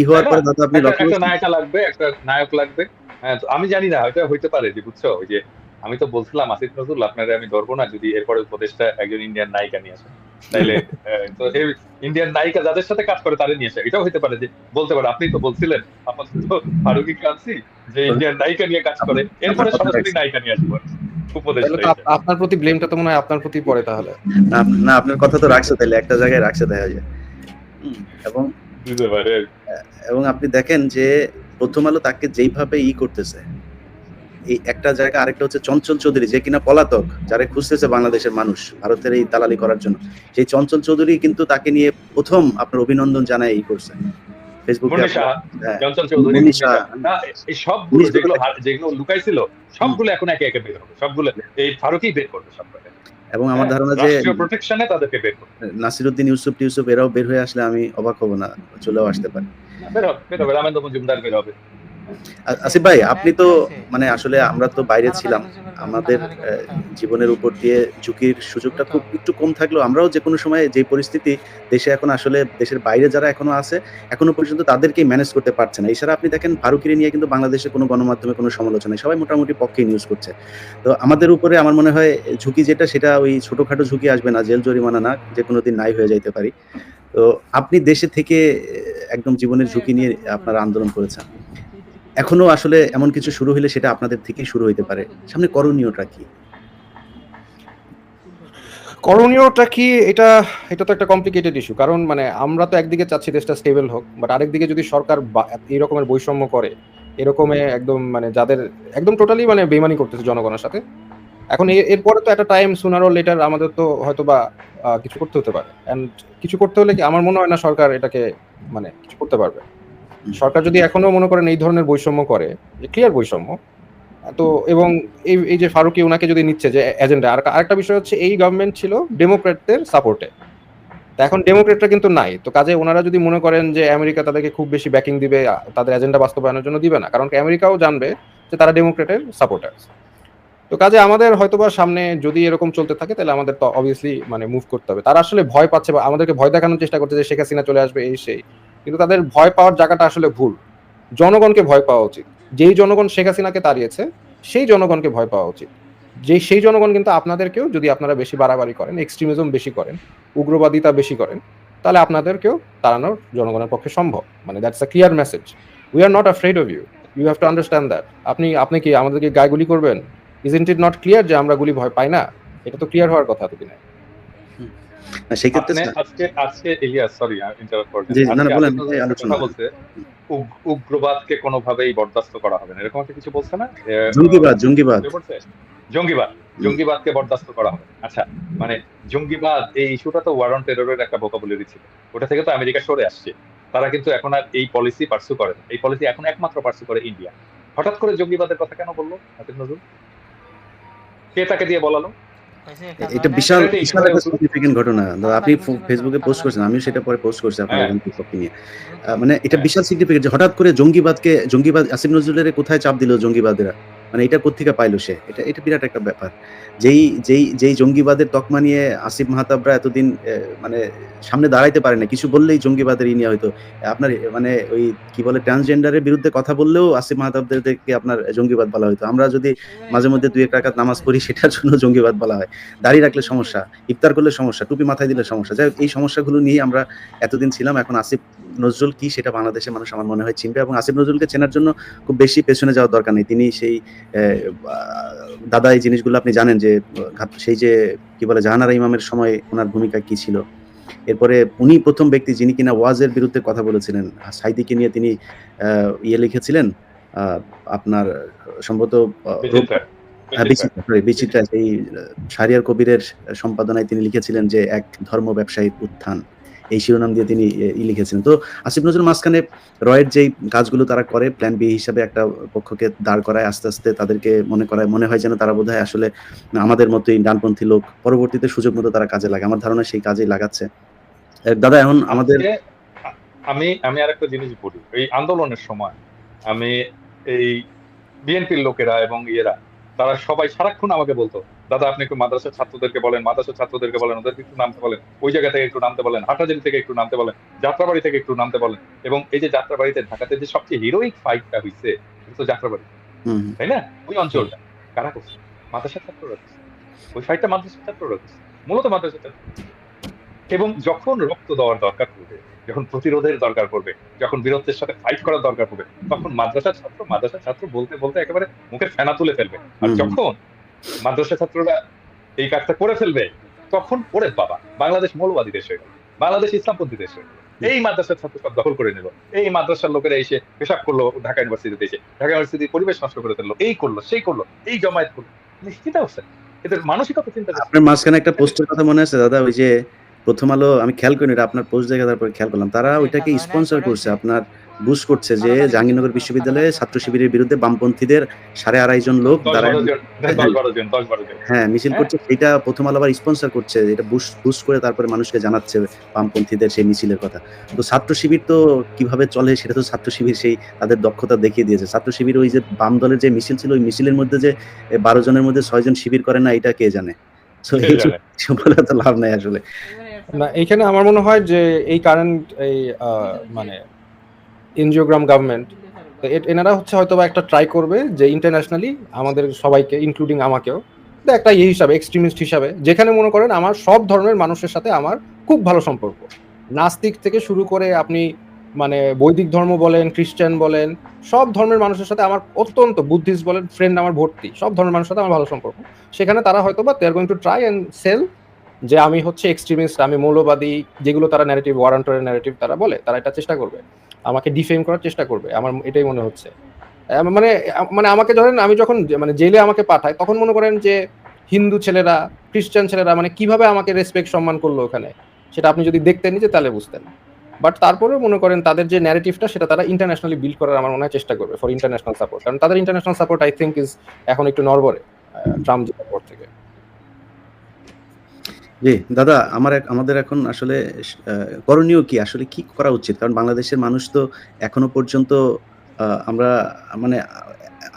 হওয়ার পরে দাদা আপনি লক্ষ্য একটা করছেন, নায়িকা লাগবে, একটা নায়ক লাগবে। হ্যাঁ, তো আমি জানি না, ওইটা হইতে পারে যে, বুঝছো, ওই যে আমি তো বলছিলাম আসিফ নজরুল, আপনারা আমি ধরবো না যদি এরপরে উপদেশটা একজন ইন্ডিয়ান নায়িকা নিয়ে আসে, তাইলে তো এই ইন্ডিয়ান নায়িকা যাদের সাথে কাজ করে তাদের নিয়ে আসে। এটাও হইতে পারে যে, বলতে পারে আপনি তো বলছিলেন আপাতত ফারুকি কানসি যে ইন্ডিয়ান নায়িকা নিয়ে কাজ করে, এরপরে সরাসরি নায়িকা নিয়ে আসবো। উপদেশ তাহলে তো চাইছে। আপনার প্রতি ব্লেমটা তো মনে হয় আপনার প্রতি পড়ে তাহলে। না আপনার কথা তো রাখছে, তাহলে একটা জায়গায় রাখছে দেখা যায়। এবং বুঝতে পারে আর কি। এবং আপনি দেখেন যে প্রথম আলো তাকে যেইভাবে করতেছে, এই একটা জায়গা, আরেকটা হচ্ছে চঞ্চল চৌধুরী যে কিনা পলাতক, যারা খুঁজতেছে বাংলাদেশের মানুষ ভারতের এই দালালি করার জন্য, সেই চঞ্চল চৌধুরী কিন্তু তাকে নিয়ে প্রথম আপনার অভিনন্দন জানায় করছে ফেসবুকে। মুন্নি শাহ, হ্যাঁ, জনসন চৌধুরী, মুন্নি মুন্নি শাহ, শাহ। না, এই সবগুলো জিনিসগুলো যেগুলো লুকাইছিল সবগুলো এখন একে একে বের হবে, সবগুলো এই ফারুকই বের করবে সবগুলো। এবং আমার হ্যাঁ, ধারণা যে রাষ্ট্রীয় প্রোটেকশনে তাদেরকে বের করবে। নাসিরউদ্দিন ইউসুফ টিউসুফ এরাও বের হয়ে আসলে আমি অবাক হব না, চলেও আসতে পারে। বের হবে, রামেন্দ্র মজুমদার বের হবে। আসিফ ভাই, আপনি তো মানে আসলে আমরা তো বাইরে ছিলাম, আমাদের জীবনের উপর দিয়ে ঝুঁকির সুযোগটা খুব একটু কম থাকলেও আমরাও যে কোনো সময় যে পরিস্থিতি দেশে এখন আসলে দেশের বাইরে যারা এখনো আছে এখনো পর্যন্ত তাদেরকেই ম্যানেজ করতে পারছে না। এছাড়া আপনি দেখেন ফারুকিরে নিয়ে কিন্তু বাংলাদেশে কোনো গণমাধ্যমে কোনো সমালোচনা নেই, সবাই মোটামুটি পক্ষে নিউজ করছে। তো আমাদের উপরে আমার মনে হয় ঝুঁকি যেটা, সেটা ওই ছোটখাটো ঝুঁকি আসবে না, জেল জরিমানা না, যে কোনো দিন নাই হয়ে যাইতে পারি। তো আপনি দেশে থেকে একদম জীবনের ঝুঁকি নিয়ে আপনারা আন্দোলন করেছেন, এখনো আসলে এমন কিছু শুরু হলে সেটা আপনাদের থেকেই শুরু হইতে পারে, সামনে করণীয়টা কি? করণীয়টা কি, এটা তো একটা কমপ্লিকেটেড ইস্যু। কারণ মানে আমরা তো একদিকে চাচ্ছি দেশটা স্টেবল হোক, বাট আরেকদিকে যদি সরকার এই রকমের বৈষম্য করে, এরকমে একদম মানে যাদের একদম টোটালি মানে বেইমানি করতেছে জনগণের সাথে, এখন এরপরে তো একটা টাইম সুনার অর লেটার আমাদের তো হয়তো বা কিছু করতে হতে পারে। এন্ড কিছু করতে হলে কি আমার মনে হয় না সরকার এটাকে মানে কিছু করতে পারবে। সরকার যদি এখনো মনে করেন এই ধরনের বৈষম্য করে, যে ক্লিয়ার বৈষম্য, তো এবং এই যে ফারুকি ওনাকে যদি নিচ্ছে যে এজেন্ডা, আর আরেকটা বিষয় হচ্ছে এই গভর্নমেন্ট ছিল ডেমোক্র্যাটদের সাপোর্টে, তো এখন ডেমোক্রেটরা কিন্তু নাই। তো কাজে ওনারা যদি মনে করেন যে আমেরিকা তাদেরকে খুব বেশি ব্যাকিং দিবে, তাদের এজেন্ডা বাস্তবায়নের জন্য দিবে না, কারণ কি আমেরিকাও জানবে যে তারা ডেমোক্রেটের সাপোর্টার। তো কাজে আমাদের হয়তোবা সামনে যদি এরকম চলতে থাকে তাহলে আমাদের তো অবভিয়াসলি মানে মুভ করতে হবে। তারা আসলে ভয় পাচ্ছে বা আমাদেরকে ভয় দেখানোর চেষ্টা করছে যে শেখ হাসিনা চলে আসবে এই সেই, কিন্তু তাদের ভয় পাওয়ার জায়গাটা আসলে ভুল। জনগণকে ভয় পাওয়া উচিত। যেই জনগণ শেখ হাসিনাকে তাড়িয়েছে সেই জনগণকে ভয় পাওয়া উচিত। সেই জনগণ কিন্তু আপনাদেরকেও, যদি আপনারা বেশি বাড়াবাড়ি করেন, এক্সট্রিমিজম বেশি করেন, উগ্রবাদিতা বেশি করেন, তাহলে আপনাদেরকেও তাড়ানোর জনগণের পক্ষে সম্ভব। মানে that's a clear message. We are not afraid of you, you have to understand that. আপনি কি আমাদেরকে গায়ে গুলি করবেন? ইজন্ট ইট নট ক্লিয়ার যে আমরা গুলি ভয় পাই না? এটা তো ক্লিয়ার হওয়ার কথা এতদিনে। সেই ক্ষেত্রে আজকে ইলিয়াস, সরি ইন্টারাপ্ট করবেন, জি না আজকে বলেন, আসিফ নজরুল আলোচনা কথা বলছে উগ্রবাদকে কোনোভাবেই বরদাস্ত করা হবে না, এরকম একটা কিছু বলছে না? জঙ্গিবাদ জঙ্গিবাদকে বরদাস্ত করা হবে। আচ্ছা, মানে জঙ্গিবাদ এই ইস্যুটা তো ওয়ার অন টেররের একটা ভোকাবুলারি ছিল, ওটা থেকে তো আমেরিকা সরে আসছে। তারা কিন্তু এখন আর এই পলিসি পার্সু করে না, এই পলিসি এখন একমাত্র পার্সু করে ইন্ডিয়া। হঠাৎ করে জঙ্গিবাদের কথা কেন বললো আসিফ নজরুল? কে তাকে দিয়ে বলালো? এটা বিশাল বিশাল একটা সিগনিফিকেন্ট ঘটনা। আপনি ফেসবুকে পোস্ট করছেন, আমিও সেটা পরে পোস্ট করছি আপনার টপিক নিয়ে। মানে এটা বিশাল সিগনিফিকেন্ট যে হঠাৎ করে জঙ্গিবাদ আসিফ নজরুলের কোথায় চাপ দিল জঙ্গিবাদেরা, মানে এটা কোত্থেকে পাইলো সে, এটা বিরাট একটা ব্যাপার। যেই জঙ্গিবাদের তকমা নিয়ে আসিফ মাহতাবরা এতদিন মানে সামনে দাঁড়াইতে পারে না, কিছু বললেই জঙ্গিবাদের নিয়ে হয়তো আপনার মানে ওই কি বলে ট্রান্সজেন্ডারের বিরুদ্ধে কথা বললেও আসিফ মাহতাবদেরকে আপনার জঙ্গিবাদ বলা হয়তো। আমরা যদি মাঝে মধ্যে 2-1 রাকাত নামাজ পড়ি সেটার জন্য জঙ্গিবাদ বলা হয়। দাঁড়িয়ে রাখলে সমস্যা, ইফতার করলে সমস্যা, টুপি মাথায় দিলে সমস্যা। যাই হোক, এই সমস্যাগুলো নিয়ে আমরা এতদিন ছিলাম। এখন আসিফ নজরুল কি সেটা বাংলাদেশের মানুষ আমার মনে হয় চিনবে, এবং আসিফ নজরুলকে চেনার জন্য খুব বেশি পেছনে যাওয়ার দরকার নেই। তিনি সেই দাদা, এই জিনিসগুলো আপনি জানেন যে সেই যে কি বলে জাহানারা ইমামের সময় ওনার ভূমিকা কি ছিল। এরপরে উনি প্রথম ব্যক্তি যিনি কিনা ওয়াজের বিরুদ্ধে কথা বলেছিলেন। সাইদিকে নিয়ে তিনি লিখেছিলেন আপনার সম্ভবত বিচিত্রা, এই শাহরিয়ার কবিরের সম্পাদনায় তিনি লিখেছিলেন যে এক ধর্ম ব্যবসায়ীর উত্থান, এই শিরোনাম দিয়ে তিনি লিখেছিলেন। তো আসিফ নজরুল মাঝখানে রয়ের যেই কাজগুলো তারা করে, প্ল্যান বি হিসাবে একটা পক্ষকে দাঁড় করায়, আস্তে আস্তে তাদেরকে মনে হয় যেন তারা বোধহয় আসলে আমাদের মতোই ডানপন্থী লোক, পরবর্তীতে সুযোগ মতো তারা কাজে লাগে। আমার ধারণা সেই কাজেই লাগাচ্ছে। দাদা এখন আমাদের আমি আরেকটা জিনিস বলি, এই আন্দোলনের সময় আমি এই বিএনপির লোকেরা এবং তারা সবাই সারাক্ষণ আমাকে বলতো, দাদা আপনি একটু মাদ্রাসার ছাত্রদেরকে বলেন, ওদেরকে একটু নামতে বলেন, ওই জায়গা থেকে একটু নামতে বলেন, হাটাজারি থেকে একটু নামতে বলেন, যাত্রাবাড়ি থেকে একটু নামতে বলেন। এবং এই যে যাত্রাবাড়িতে, ঢাকাতে যে সবচেয়ে হিরোইক ফাইটটা হয়েছে তো যাত্রাবাড়ি, তাই না? ওই অঞ্চলটা কারা করছে? মাদ্রাসার ছাত্ররা করছে। ওই ফাইটটা মাদ্রাসার ছাত্ররা করছে, মূলত মাদ্রাসার ছাত্র। এবং যখন রক্ত দেওয়ার দরকার পড়বে, যখন প্রতিরোধের দরকার পড়বে, যখন বীরত্বের সাথে ফাইট করার দরকার পড়বে, তখন মাদ্রাসার ছাত্র বলতে বলতে একেবারে মুখের ফেনা তুলে ফেলবে। আর যখন মাদ্রাসা ছাত্ররা এই কাজটা করে ফেলবে, তখন ওরে বাবা বাংলাদেশ মৌলবাদী দেশ হয়ে গেল, বাংলাদেশ ইসলামপন্থী দেশ হয়ে গেল। এই মাদ্রাসার ছাত্র সব দখল করে নিল, এই মাদ্রাসার লোকেরা এসে পেশাব করলো ঢাকা ইউনিভার্সিটিতে, এসে ঢাকা ইউনিভার্সিটির পরিবেশ নষ্ট করে ফেললো, এই করলো সেই করলো, এই জমায়েত করলো। চিন্তা করছেন এদের মানসিকতা? চিন্তা করছেন? আপনার মাঝখানে একটা পোস্টের কথা মনে আছে দাদা, ওই যে প্রথম আলো, আমি খেয়াল করিনি, এটা আপনার পোস্ট দেখে তারপরে খেয়াল করলাম, তারা ওইটাকে স্পন্সর করছে, আপনার বুস্ট করছে যে জাহাঙ্গীরনগর বিশ্ববিদ্যালয়ে ছাত্র শিবিরের বিরুদ্ধে বামপন্থীদের 2.5 জন লোক 10-12 জন 10-12 জন হ্যাঁ মিছিল হ্যাঁ। করছে, সেটা প্রথম আলো আবার স্পন্সর করছে, এটা বুস্ট করে তারপরে মানুষকে জানাচ্ছে বামপন্থীদের সেই মিছিলের কথা। তো ছাত্র শিবির তো কিভাবে চলে সেটা তো ছাত্র শিবির সেই তাদের দক্ষতা দেখিয়ে দিয়েছে। ছাত্র শিবির ওই যে বাম দলের যে মিছিল ছিল, ওই মিছিলের মধ্যে যে 12 জনের মধ্যে 6 জন শিবির করে না, এটা কে জানে? তো কে এই জানে? বলে তো লাভ নাই আসলে। না, এইখানে আমার মনে হয় যে এই কারেন্ট এই মানে এনজিওগ্রাম গভর্নমেন্ট, তো এনারা হচ্ছে হয়তো বা একটা ট্রাই করবে যে ইন্টারন্যাশনালি আমাদের সবাইকে ইনক্লুডিং আমাকেও একটা এই হিসাবে এক্সট্রিমিস্ট হিসাবে, যেখানে মনে করেন আমার সব ধর্মের মানুষের সাথে আমার খুব ভালো সম্পর্ক, নাস্তিক থেকে শুরু করে আপনি মানে বৈদিক ধর্ম বলেন, খ্রিস্টান বলেন, সব ধর্মের মানুষের সাথে আমার অত্যন্ত, বুদ্ধিস্ট বলেন, ফ্রেন্ড আমার ভর্তি, সব ধর্মের মানুষের সাথে আমার ভালো সম্পর্ক। সেখানে তারা হয়তো বা they are going to try and sell যে আমি হচ্ছে এক্সট্রিমিস্ট, আমি মৌলবাদী, যেগুলো তারা ন্যারেটিভ, ওয়ারান্টরের ন্যারেটিভ তারা বলে, তারা এটা চেষ্টা করবে, আমাকে ডিফেম করার চেষ্টা করবে, আমার এটাই মনে হচ্ছে। মানে মানে আমাকে ধরেন, আমি যখন মানে জেলে আমাকে পাঠায়, তখন মনে করেন যে হিন্দু ছেলেরা, খ্রিস্টান ছেলেরা মানে কিভাবে আমাকে রেসপেক্ট সম্মান করলো ওখানে, সেটা আপনি যদি দেখতেন যে তাহলে বুঝতেন। বাট তারপরে মনে করেন তাদের যে ন্যারেটিভটা সেটা তারা ইন্টারন্যাশনালি বিল্ড করার আমার মনে হয় চেষ্টা করবে ফর ইন্টারন্যাশনাল সাপোর্ট, কারণ তাদের international support I think is এখন একটু নড়বড়ে ট্রাম্প জেতার পর থেকে। জি দাদা, আমাদের এখন আসলে করণীয় কি, আসলে কি করা উচিত? কারণ বাংলাদেশের মানুষ তো এখনো পর্যন্ত আমরা মানে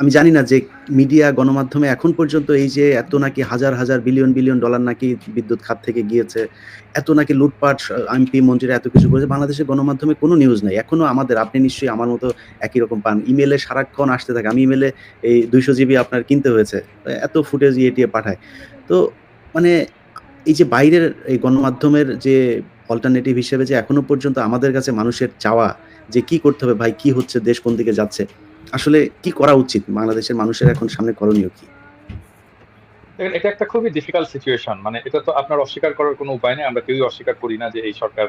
আমি জানি না যে মিডিয়া গণমাধ্যমে এখন পর্যন্ত এই যে এত নাকি হাজার হাজার বিলিয়ন বিলিয়ন ডলার নাকি বিদ্যুৎ খাত থেকে গিয়েছে, এত নাকি লুটপাট, এমপি মন্ত্রীরা এত কিছু করেছে, বাংলাদেশের গণমাধ্যমে কোনো নিউজ নাই এখনো আমাদের। আপনি নিশ্চয়ই আমার মতো একই রকম পান, ইমেলে সারাক্ষণ আসতে থাকে, আমি ইমেলে এই 200 জিবি আপনার কিনতে হয়েছে, এত ফুটেজ ইয়ে পাঠায়। তো মানে এই যে বাইরের এই গণমাধ্যমের যে অল্টারনেটিভ হিসেবে যে এখনো পর্যন্ত আমাদের কাছে মানুষের চাওয়া যে কি করতে হবে ভাই, কি হচ্ছে, দেশ কোন দিকে যাচ্ছে, আসলে কি করা উচিত, বাংলাদেশের মানুষের এখন সামনে করণীয় কি? দেখেন, এটা একটা খুবই ডিফিকাল্ট সিচুয়েশন, মানে এটা তো আপনার অস্বীকার করার কোনো উপায় নেই। আমরা কেউই অস্বীকার করি না যে এই সরকার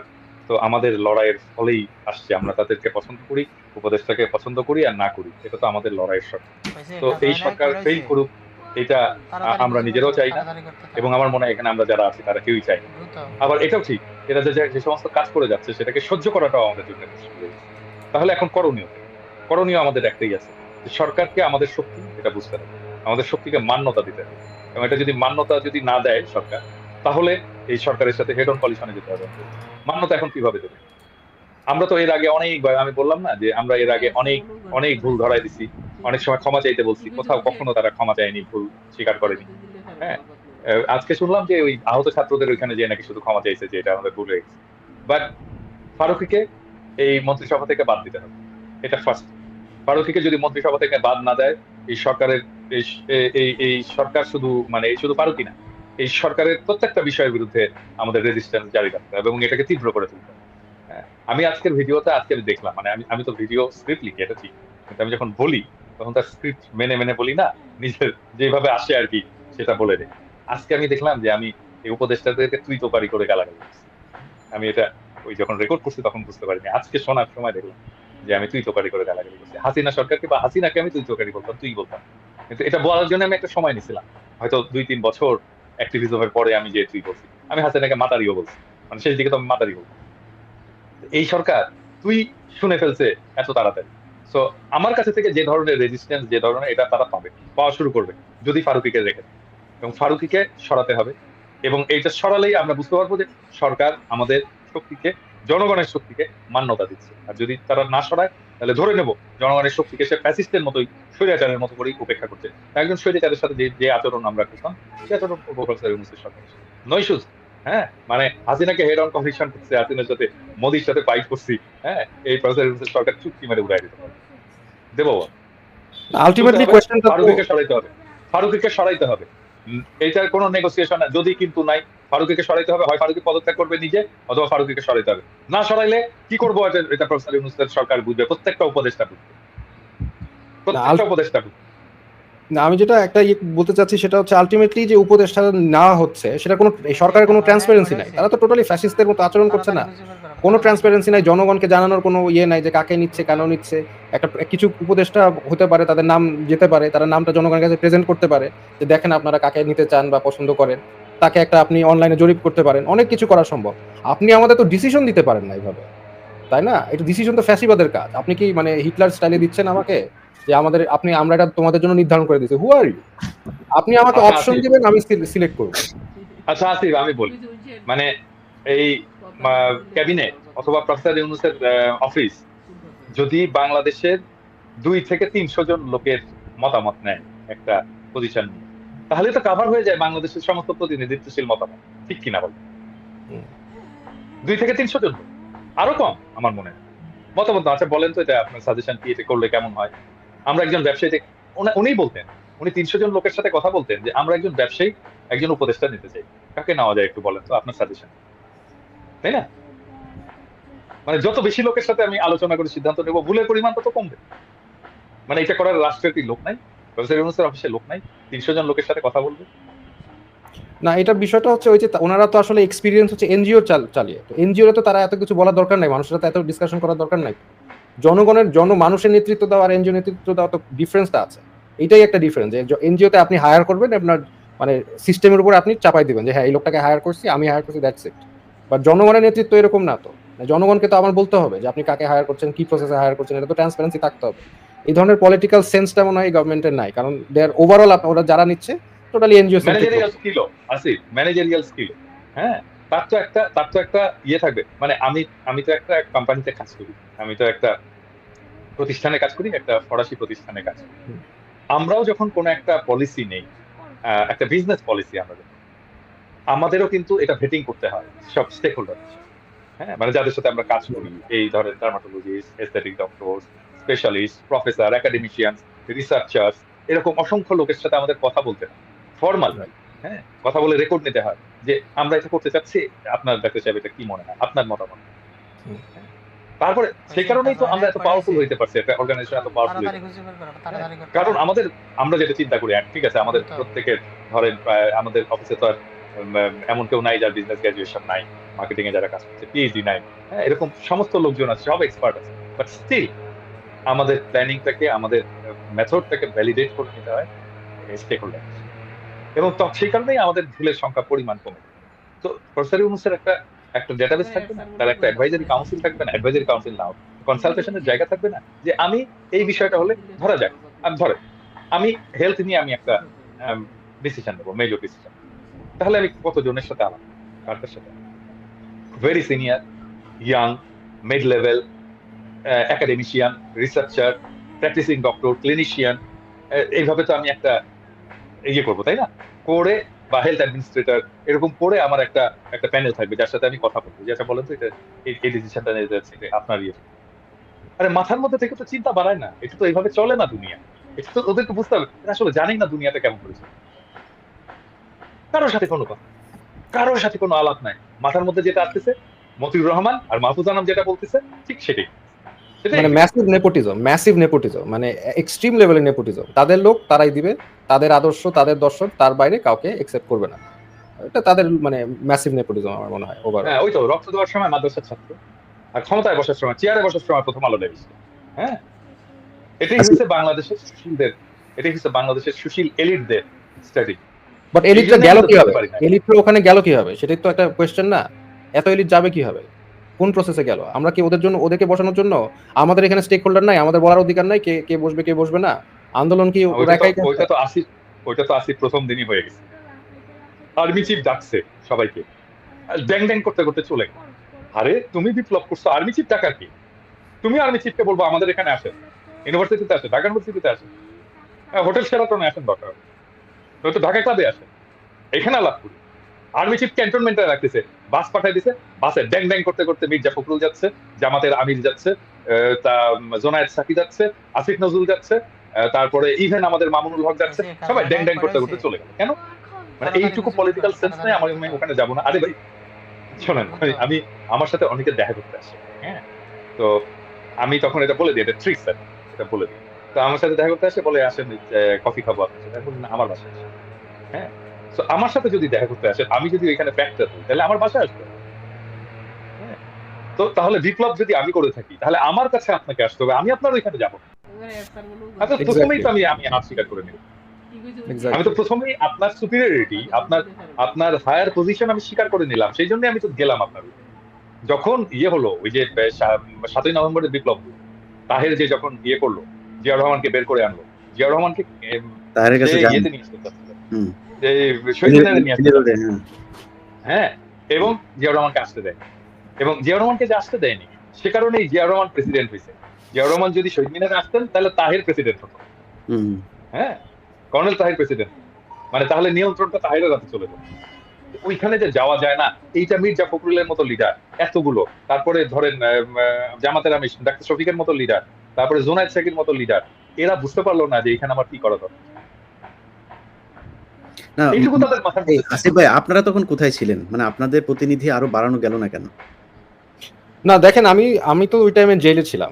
তো আমাদের লড়াইয়ের ফলেই আসছে, আমরা তাদেরকে পছন্দ করি, উপদেষ্টাকে পছন্দ করি আর না করি, এটা তো আমাদের লড়াইয়ের সরকার। তো এই সরকার ফেল করুক এটা আমরা নিজেরাও চাই না, এবং আমার মনে হয় এখানে আমরা যারা আছি তারা কেউই চাই না। আবার এটাও ঠিক, এরা যে সমস্ত কাজ করে যাচ্ছে সেটাকে সহ্য করাটাও আমাদের জন্য মুশকিল হয়ে গেছে। তাহলে এখন করণীয় কি? করণীয় আমাদের একটাই আছে, যে সরকারকে আমাদের শক্তি এটা বুঝতে হবে, আমাদের শক্তিকে মান্যতা দিতে হবে, এবং এটা যদি মান্যতা যদি না দেয় সরকার, তাহলে এই সরকারের সাথে হেড অন কলিশনে যেতে হবে। মান্যতা এখন কিভাবে দেবে? আমরা তো এর আগে অনেকবার, আমি বললাম না যে আমরা এর আগে অনেক অনেক ভুল ধরাই দিছি, অনেক সময় ক্ষমা চাইতে বলছি, কোথাও কখনো তারা ক্ষমা চায়নি, ভুল স্বীকার করেনি। হ্যাঁ, আজকে শুনলাম যে ওই আহত ছাত্রদের ওইখানে যে নাকি শুধু ক্ষমা চাইছে, যে এটা আমাদের ভুল হয়ে গেছে। বাট ফারুকীকে এই মন্ত্রিসভা থেকে বাদ দিতে হবে, এটা ফার্স্ট। ফারুকীকে যদি মন্ত্রিসভা থেকে বাদ না দেয়, এই সরকারের এই সরকার শুধু মানে শুধু ফারুকী না, এই সরকারের প্রত্যেকটা বিষয়ের বিরুদ্ধে আমাদের রেজিস্ট্যান্স জারি রাখতে হবে এবং এটাকে তীব্র করে তুলতে হবে। হ্যাঁ, আমি আজকের ভিডিওতে আজকে দেখলাম, মানে আমি তো ভিডিও স্ক্রিপ্ট লিখি এটা ঠিক, কিন্তু আমি যখন বলি তখন তার স্ক্রিপ্ট মেনে মেনে বলি না, নিজের যেভাবে আসে আর কি সেটা বলে দেয়। আজকে আমি দেখলাম যে আমি এই উপদেষ্টাদেরকে তুই তোকারি করে গালাগালি করছি। আমি এটা ওই যখন রেকর্ড করছি তখন বুঝতে পারিনি, আজকে শোনার সময় দেখলাম যে আমি তুই তোকারি করে গালাগালি করছি। হাসিনা সরকারকে বা হাসিনাকে আমি তুই তোকারি বলতাম, তুই বলতাম, কিন্তু এটা বলার জন্য আমি একটা সময় নিছিলাম, হয়তো 2-3 বছর অ্যাক্টিভিজমের পরে আমি যে তুই বলছি। আমি হাসিনাকে মাতারিও বলছি, মানে শেষ দিকে তো আমি মাতারি বলতাম। এই সরকার তুই শুনে ফেলছে এত তাড়াতাড়ি। সো আমার কাছে থেকে যে ধরনের রেজিস্ট্যান্স, যে ধরনের এটা তারা পাওয়া শুরু করবে যদি ফারুকীকে রেখে দেয়। এবং ফারুকীকে সরাতে হবে, এবং এইটা সরালেই আমরা বুঝতে পারবো যে সরকার আমাদের শক্তিকে, জনগণের শক্তিকে মান্যতা দিচ্ছে। আর যদি তারা না সরায়, তাহলে ধরে নেব জনগণের শক্তিকে সে ফ্যাসিস্টের মতোই, স্বৈরাচারের মতো করেই উপেক্ষা করছে। একজন স্বৈরাচারের সাথে যে আচরণ আমরা করতাম, সে আচরণ প্রফেসর ইউনূসের সরকার নয় শুধু। হ্যাঁ, মানে হাসিনাকে হেড অন কমিশন করছে, হাসিনার সাথে মোদির সাথে ফাইট করছি, হ্যাঁ, এই প্রফেসর ইউনূসের সরকার চুক্তি মেরে উড়াই দিতে পারে। দেবো আলটিমেটলি কোয়েশ্চেনটা ফারুকীকে সরাইতে হবে, ফারুকীকে সরাইতে হবে। এটার কোনো নেগোসিয়েশন না, যদি কিন্তু নাই, ফারুকীকে সরাইতে হবে। হয় ফারুকী পদত্যাগ করবে নিজে, অথবা ফারুকীকে সরাইতে হবে। না সরাইলে কি করবো এটা প্রফেসর ইউনূসের সরকার বুঝবে, প্রত্যেকটা উপদেষ্টা বুঝবে, প্রত্যেকটা উপদেষ্টা বুঝবে। না, আমি যেটা একটা বলতে চাচ্ছি সেটা হচ্ছে আলটিমেটলি যে উপদেশটা নেওয়া হচ্ছে সেটা কোনো এই সরকারের কোনো ট্রান্সপারেন্সি নাই। তারা তো টোটালি ফ্যাসিস্টদের মতো আচরণ করছে না। কোনো ট্রান্সপারেন্সি নাই, জনগণকে জানানোর কোনো নাই যে কাকে নিচ্ছে, কেন নিচ্ছে। একটা কিছু উপদেষ্টা হতে পারে, তাদের নাম যেতে পারে, তারা নামটা জনগণের কাছে প্রেজেন্ট করতে পারে যে দেখেন আপনারা কাকে নিতে চান বা পছন্দ করেন। তাকে একটা আপনি অনলাইনে জরিপ করতে পারেন। অনেক কিছু করা সম্ভব। আপনি আমাদের তো ডিসিশন দিতে পারেন না এইভাবে। তাই না? এটা ডিসিশন তো ফ্যাসিবাদের কাজ। আপনি কি মানে হিটলার স্টাইলে দিচ্ছেন আমাকে? যে আমরা এটা তোমাদের জন্য নির্ধারণ করে দিয়েছি। হু আর ইউ? আপনি আমাকে আচ্ছা অপশন আসিফ, দিবেন, আমি সিলেক্ট করব। আচ্ছা আসিফ, আমি বলি, মানে এই ক্যাবিনেট অথবা প্রফেসর ইউনূসের অফিস যদি বাংলাদেশের 200 থেকে 300 জন লোকের মতামত নেয় একটা পজিশন নিয়ে, তাহলে তো কাভার হয়ে যায় বাংলাদেশের সমস্ত প্রতিনিধিত্বশীল মতামত, ঠিক কিনা বল? হুম। 200 থেকে 300 জন, আরো কম আমার মনে হয় মতামত না। আচ্ছা বলেন তো, এটা আপনার সাজেশন কি, এটা করলে কেমন হয়? আমরা একজন ব্যবসায়ী উনিই বলতেন, উনি 300 জন লোকের সাথে কথা বলতেন যে আমরা একজন ব্যবসায়ী একজন উপদেষ্টা নিতে চাই, কাকে নেওয়া যায় একটু বলেন তো আপনার সাজেশন, তাই না? মানে যত বেশি লোকের সাথে আমি আলোচনা করে সিদ্ধান্ত নেবো, ভুলের পরিমাণ তত কমবে। মানে এটা করার রাষ্ট্রের কি লোক নাই? প্রফেসর ইউনূসের অফিসে লোক নাই 300 জন লোকের সাথে কথা বলবে? না, এটা বিষয়টা হচ্ছে ওই যে ওনারা তো আসলে এক্সপেরিয়েন্স হচ্ছে এনজিও চালিয়ে। তো এনজিও তো তারা এত কিছু বলার দরকার নাই, মানুষের সাথে এত ডিসকাশন করার দরকার নাই। মানুষের নেতৃত্ব দেওয়া আর এনজিও নেতৃত্ব দেওয়া তো ডিফারেন্সটা আছে। এটাই একটা ডিফারেন্স যে এনজিওতে আপনি হায়ার করবেন, আপনার মানে সিস্টেমের উপর আপনি চাপাই দিবেন যে হ্যাঁ এই লোকটাকে হায়ার করছি, আমি হায়ার করছি, দ্যাটস ইট। বাট জনগণের নেতৃত্ব এরকম না তো। জনগণকে তো আমার বলতে হবে যে আপনি কাকে হায়ার করছেন, কি প্রসেসে হায়ার করছেন, এটা তো ট্রান্সপারেন্সি থাকতে হবে। এই ধরনের পলিটিক্যাল সেন্সটা মনে হয় গভর্নমেন্টের নাই, কারণ দেয়ার ওভারঅল ওরা যারা নিচ্ছে totally NGO centric. Managerial skill Asif, managerial skill, হ্যাঁ, তার তো একটা ইয়ে থাকবে। মানে আমি তো একটা কোম্পানিতে কাজ করি, আমি তো একটা প্রতিষ্ঠানে কাজ করি, একটা ফরাসি প্রতিষ্ঠানে কাজ করি। আমরাও যখন কোনো একটা পলিসি নেই, একটা বিজনেস পলিসি আমরা যখন, আমাদেরও কিন্তু এটা ভেটিং করতে হয় সব স্টেক হোল্ডার, হ্যাঁ, মানে যাদের সাথে আমরা কাজ করি, এই ধরেন dermatologist, aesthetic doctor, specialist, professor, academician, researchers, এরকম অসংখ্য লোকের সাথে আমাদের কথা বলতে হয় ফর্মাল, হ্যাঁ, কথা বলে রেকর্ড নিতে হয় যে আমরা এটা করতে চাচ্ছি, আপনার ডাক্তার সাহেব এটা কি মনে হয়, আপনার মতামত। তারপরে সেই কারণেই তো আমরা এত পাওয়ারফুল হইতে পারছি, একটা অর্গানাইজেশন এত পাওয়ারফুল হইতে পারছে। কারণ আমরা যেটা চিন্তা করি, ঠিক আছে, আমাদের প্রত্যেকের ধরেন আমাদের অফিসে তো আর এমন কেউ নাই যার বিজনেস গ্রাজুয়েশন নাই, মার্কেটিং এ যারা কাজ করছে পিএইচডি নাই, হ্যাঁ, এরকম সমস্ত লোকজন আছে, সব এক্সপার্ট আছে, বাট স্টিল আমাদের প্ল্যানিংটাকে, আমাদের মেথডটাকে ভ্যালিডেট করে নিতে হয় স্টেক হোল্ডার, এবং সেই কারণেই আমাদের ভুলের সংখ্যা পরিমাণ কমে। তো প্রফেসর ইউনূসের একটা একটা ডেটাবেস থাকবে না, তার একটা অ্যাডভাইজারি কাউন্সিল থাকবে না, অ্যাডভাইজারি কাউন্সিল নাও কনসালটেশনের জায়গা থাকবে না, যে আমি এই বিষয়টা হলে ধরা যাক, আমি হেলথ নিয়ে আমি একটা ডিসিশন নেবো, মেজর ডিসিশন, তাহলে আমি কতজনের সাথে আলাপ, কার সাথে, very senior, young, mid level, academician, researcher, practising doctor, clinician, এইভাবে তো আমি একটা ইয়ে করবো, তাই না? করে বা হেলথ অ্যাডমিনিস্ট্রেটর, এরকম করে আমার একটা একটা প্যানেল থাকবে যার সাথে আমি কথা বলবো, যে আচ্ছা বলেন তো এটা এই ডিসিশনটা নিতে যাচ্ছে, এটা আপনার ইয়ে। আরে মাথার মধ্যে থেকে তো চিন্তা বাড়ায় না, এটা তো এইভাবে চলে না দুনিয়া। এটা তো ওদেরকে বুঝতে হবে, এরা আসলে জানেই না দুনিয়াটা কেমন করেছে। কারোর সাথে কোনো কথা, কারোর সাথে কোনো আলাপ নাই, মাথার মধ্যে যেটা আসতেছে মতিউর রহমান আর মাহফুজ আনাম যেটা বলতেছে ঠিক সেটাই সেটাই মানে ম্যাসিভ নেপোটিজম, মানে এক্সট্রিম লেভেলের নেপোটিজম। তাদের লোক তারাই দিবে, তাদের আদর্শ, তাদের দর্শন, তার বাইরে কাউকে একসেপ্ট করবে না। এটা তাদের মানে ম্যাসিভ নেপোটিজম আমার মনে হয় ওভারঅল। হ্যাঁ, ওই তো রক্ত দেওয়ার সময় মাদ্রাসার ছাত্র, আর ক্ষমতায় বসার সময়, চেয়ারে বসার সময় প্রথম আলো লেগেছে। হ্যাঁ, এটাই হচ্ছে বাংলাদেশের সুশীলদের, এটাই হচ্ছে বাংলাদেশের সুশীল এলিটদের স্ট্র্যাটেজি। বাট এলিটটা গেল কি হবে? এলিটটা ওখানে গেল কি হবে? সেটাই তো একটা কোয়েশ্চেন না? এত এলিট যাবে কি হবে? কোন প্রসেসে গেল? আমরা কি ওদেরকে বসানোর জন্য আমাদের এখানে স্টেক হোল্ডার নাই, আমাদের বলার অধিকার নাই কে কে বসবে কে বসবে না? আন্দোলন কি ওরা একাই? ওইটা তো আসিফ প্রথম দিনই হয়ে গেছে, আর্মি চিফ ডাকছে সবাইকে, ড্যাং ড্যাং করতে করতে চলে গেল। আরে তুমি বিপ্লব করছো, আর্মি চিফ ডাকার কি? তুমি আর্মি চিফকে বলবো আমাদের এখানে আসেন, ইউনিভার্সিটিতে আসে, ঢাকা ইউনিভার্সিটিতে আসে, হোটেল শেরাটনে আসেন, দরকার হয়তো ঢাকা ক্লাবে আসেন, এখানে আলাপ করি। আর্মি চিফ ক্যান্টনমেন্টে রাখতেছে, বাস পাঠাই দিছে, বাসে ড্যাং ড্যাং করতে করতে মির্জা ফখরুল যাচ্ছে, জামাতের আমির যাচ্ছে, তা জোনায়েদ সাকি যাচ্ছে, আসিফ নজরুল যাচ্ছে, তারপরে ইভেন আমাদের মামুনুল হক যাচ্ছে, সবাই ড্যাং ড্যাং করতে করতে চলে গেল। কেন? মানে এইটুকু পলিটিক্যাল সেন্স নেই আমার ওখানে যাবো না। আরে ভাই শোনেন, আমি আমার সাথে অনেকে দেখা করতে আসে, হ্যাঁ, তো আমি তখন এটা বলে দিই, এটা ট্রিক্স, এটা বলে দিই, তো আমার সাথে দেখা করতে আসে, বলে আসেন কফি খাবো আপনার সাথে। আমি বলি, না, আমার বাসায় আসেন। হ্যাঁ, তো আমার সাথে যদি দেখা করতে আসেন, আমি যদি ওইখানে ফ্যাক্টর হই, তাহলে আমার বাসায় আসবে। হ্যাঁ, তো তাহলে বিপ্লব যদি আমি করে থাকি, তাহলে আমার কাছে আপনাকে আসতে হবে, আমি আপনার ওইখানে যাবো না। আচ্ছা, প্রথমেই এক্স্যাক্টলি, তো আমি হাত স্বীকার করে নিব। আমি তো এক্স্যাক্টলি। প্রথমেই আপনার সুপিরিয়রিটি, আপনার আপনার হায়ার পজিশন আমি স্বীকার করে নিলাম, সেই জন্য আমি তো গেলাম আপনার ওইখানে। যখন ইয়ে হলো, ওই যে 7ই নভেম্বরের বিপ্লব হলো, তাহের যে যখন ইয়ে করলো, জিয়াউর রহমানকে বের করে আনলো, জিয়াউর রহমানকে তাহেরের সে কাছে যান। ইয়েতে নিয়ে আসতে চাচ্ছিল, হুম। যে শহীদ মিনারে নিয়ে আসতে রোডে, চাচ্ছিল। হ্যাঁ। হ্যাঁ, এবং জিয়াউর রহমানকে আসতে দেয়, এবং জিয়াউর রহমানকে যে আসতে দেয়নি, সে কারণেই জিয়াউর রহমান প্রেসিডেন্ট হয়েছে। জিয়াউর রহমান যদি শহীদ মিনারে আসতেন, তাহলে তাহের প্রেসিডেন্ট হতো। হুম। হ্যাঁ, কর্নেল তাহের প্রেসিডেন্ট, মানে তাহলে নিয়ন্ত্রণটা তাহেরের হাতে চলে যেত। ওইখানে যে যাওয়া যায় না, এইটা মির্জা ফখরুলের মতো লিডার এতগুলো, তারপরে ধরেন জামাতের আমির ডাক্তার শফিকের মতো লিডার, তারপরে জোনায়েদ সাকির মতো লিডার, এরা বুঝতে পারলো না যে এখানে আমার কি করা দরকার। না, এইটুকু তাদের মাথার এই মধ্যে ছিল আসিফ না। ভাই, আপনারা তখন কোথায় ছিলেন? মানে আপনাদের প্রতিনিধি আরো বাড়ানো গেল না কেন? না দেখেন, আমি আমি তো ওই টাইমে জেলে ছিলাম।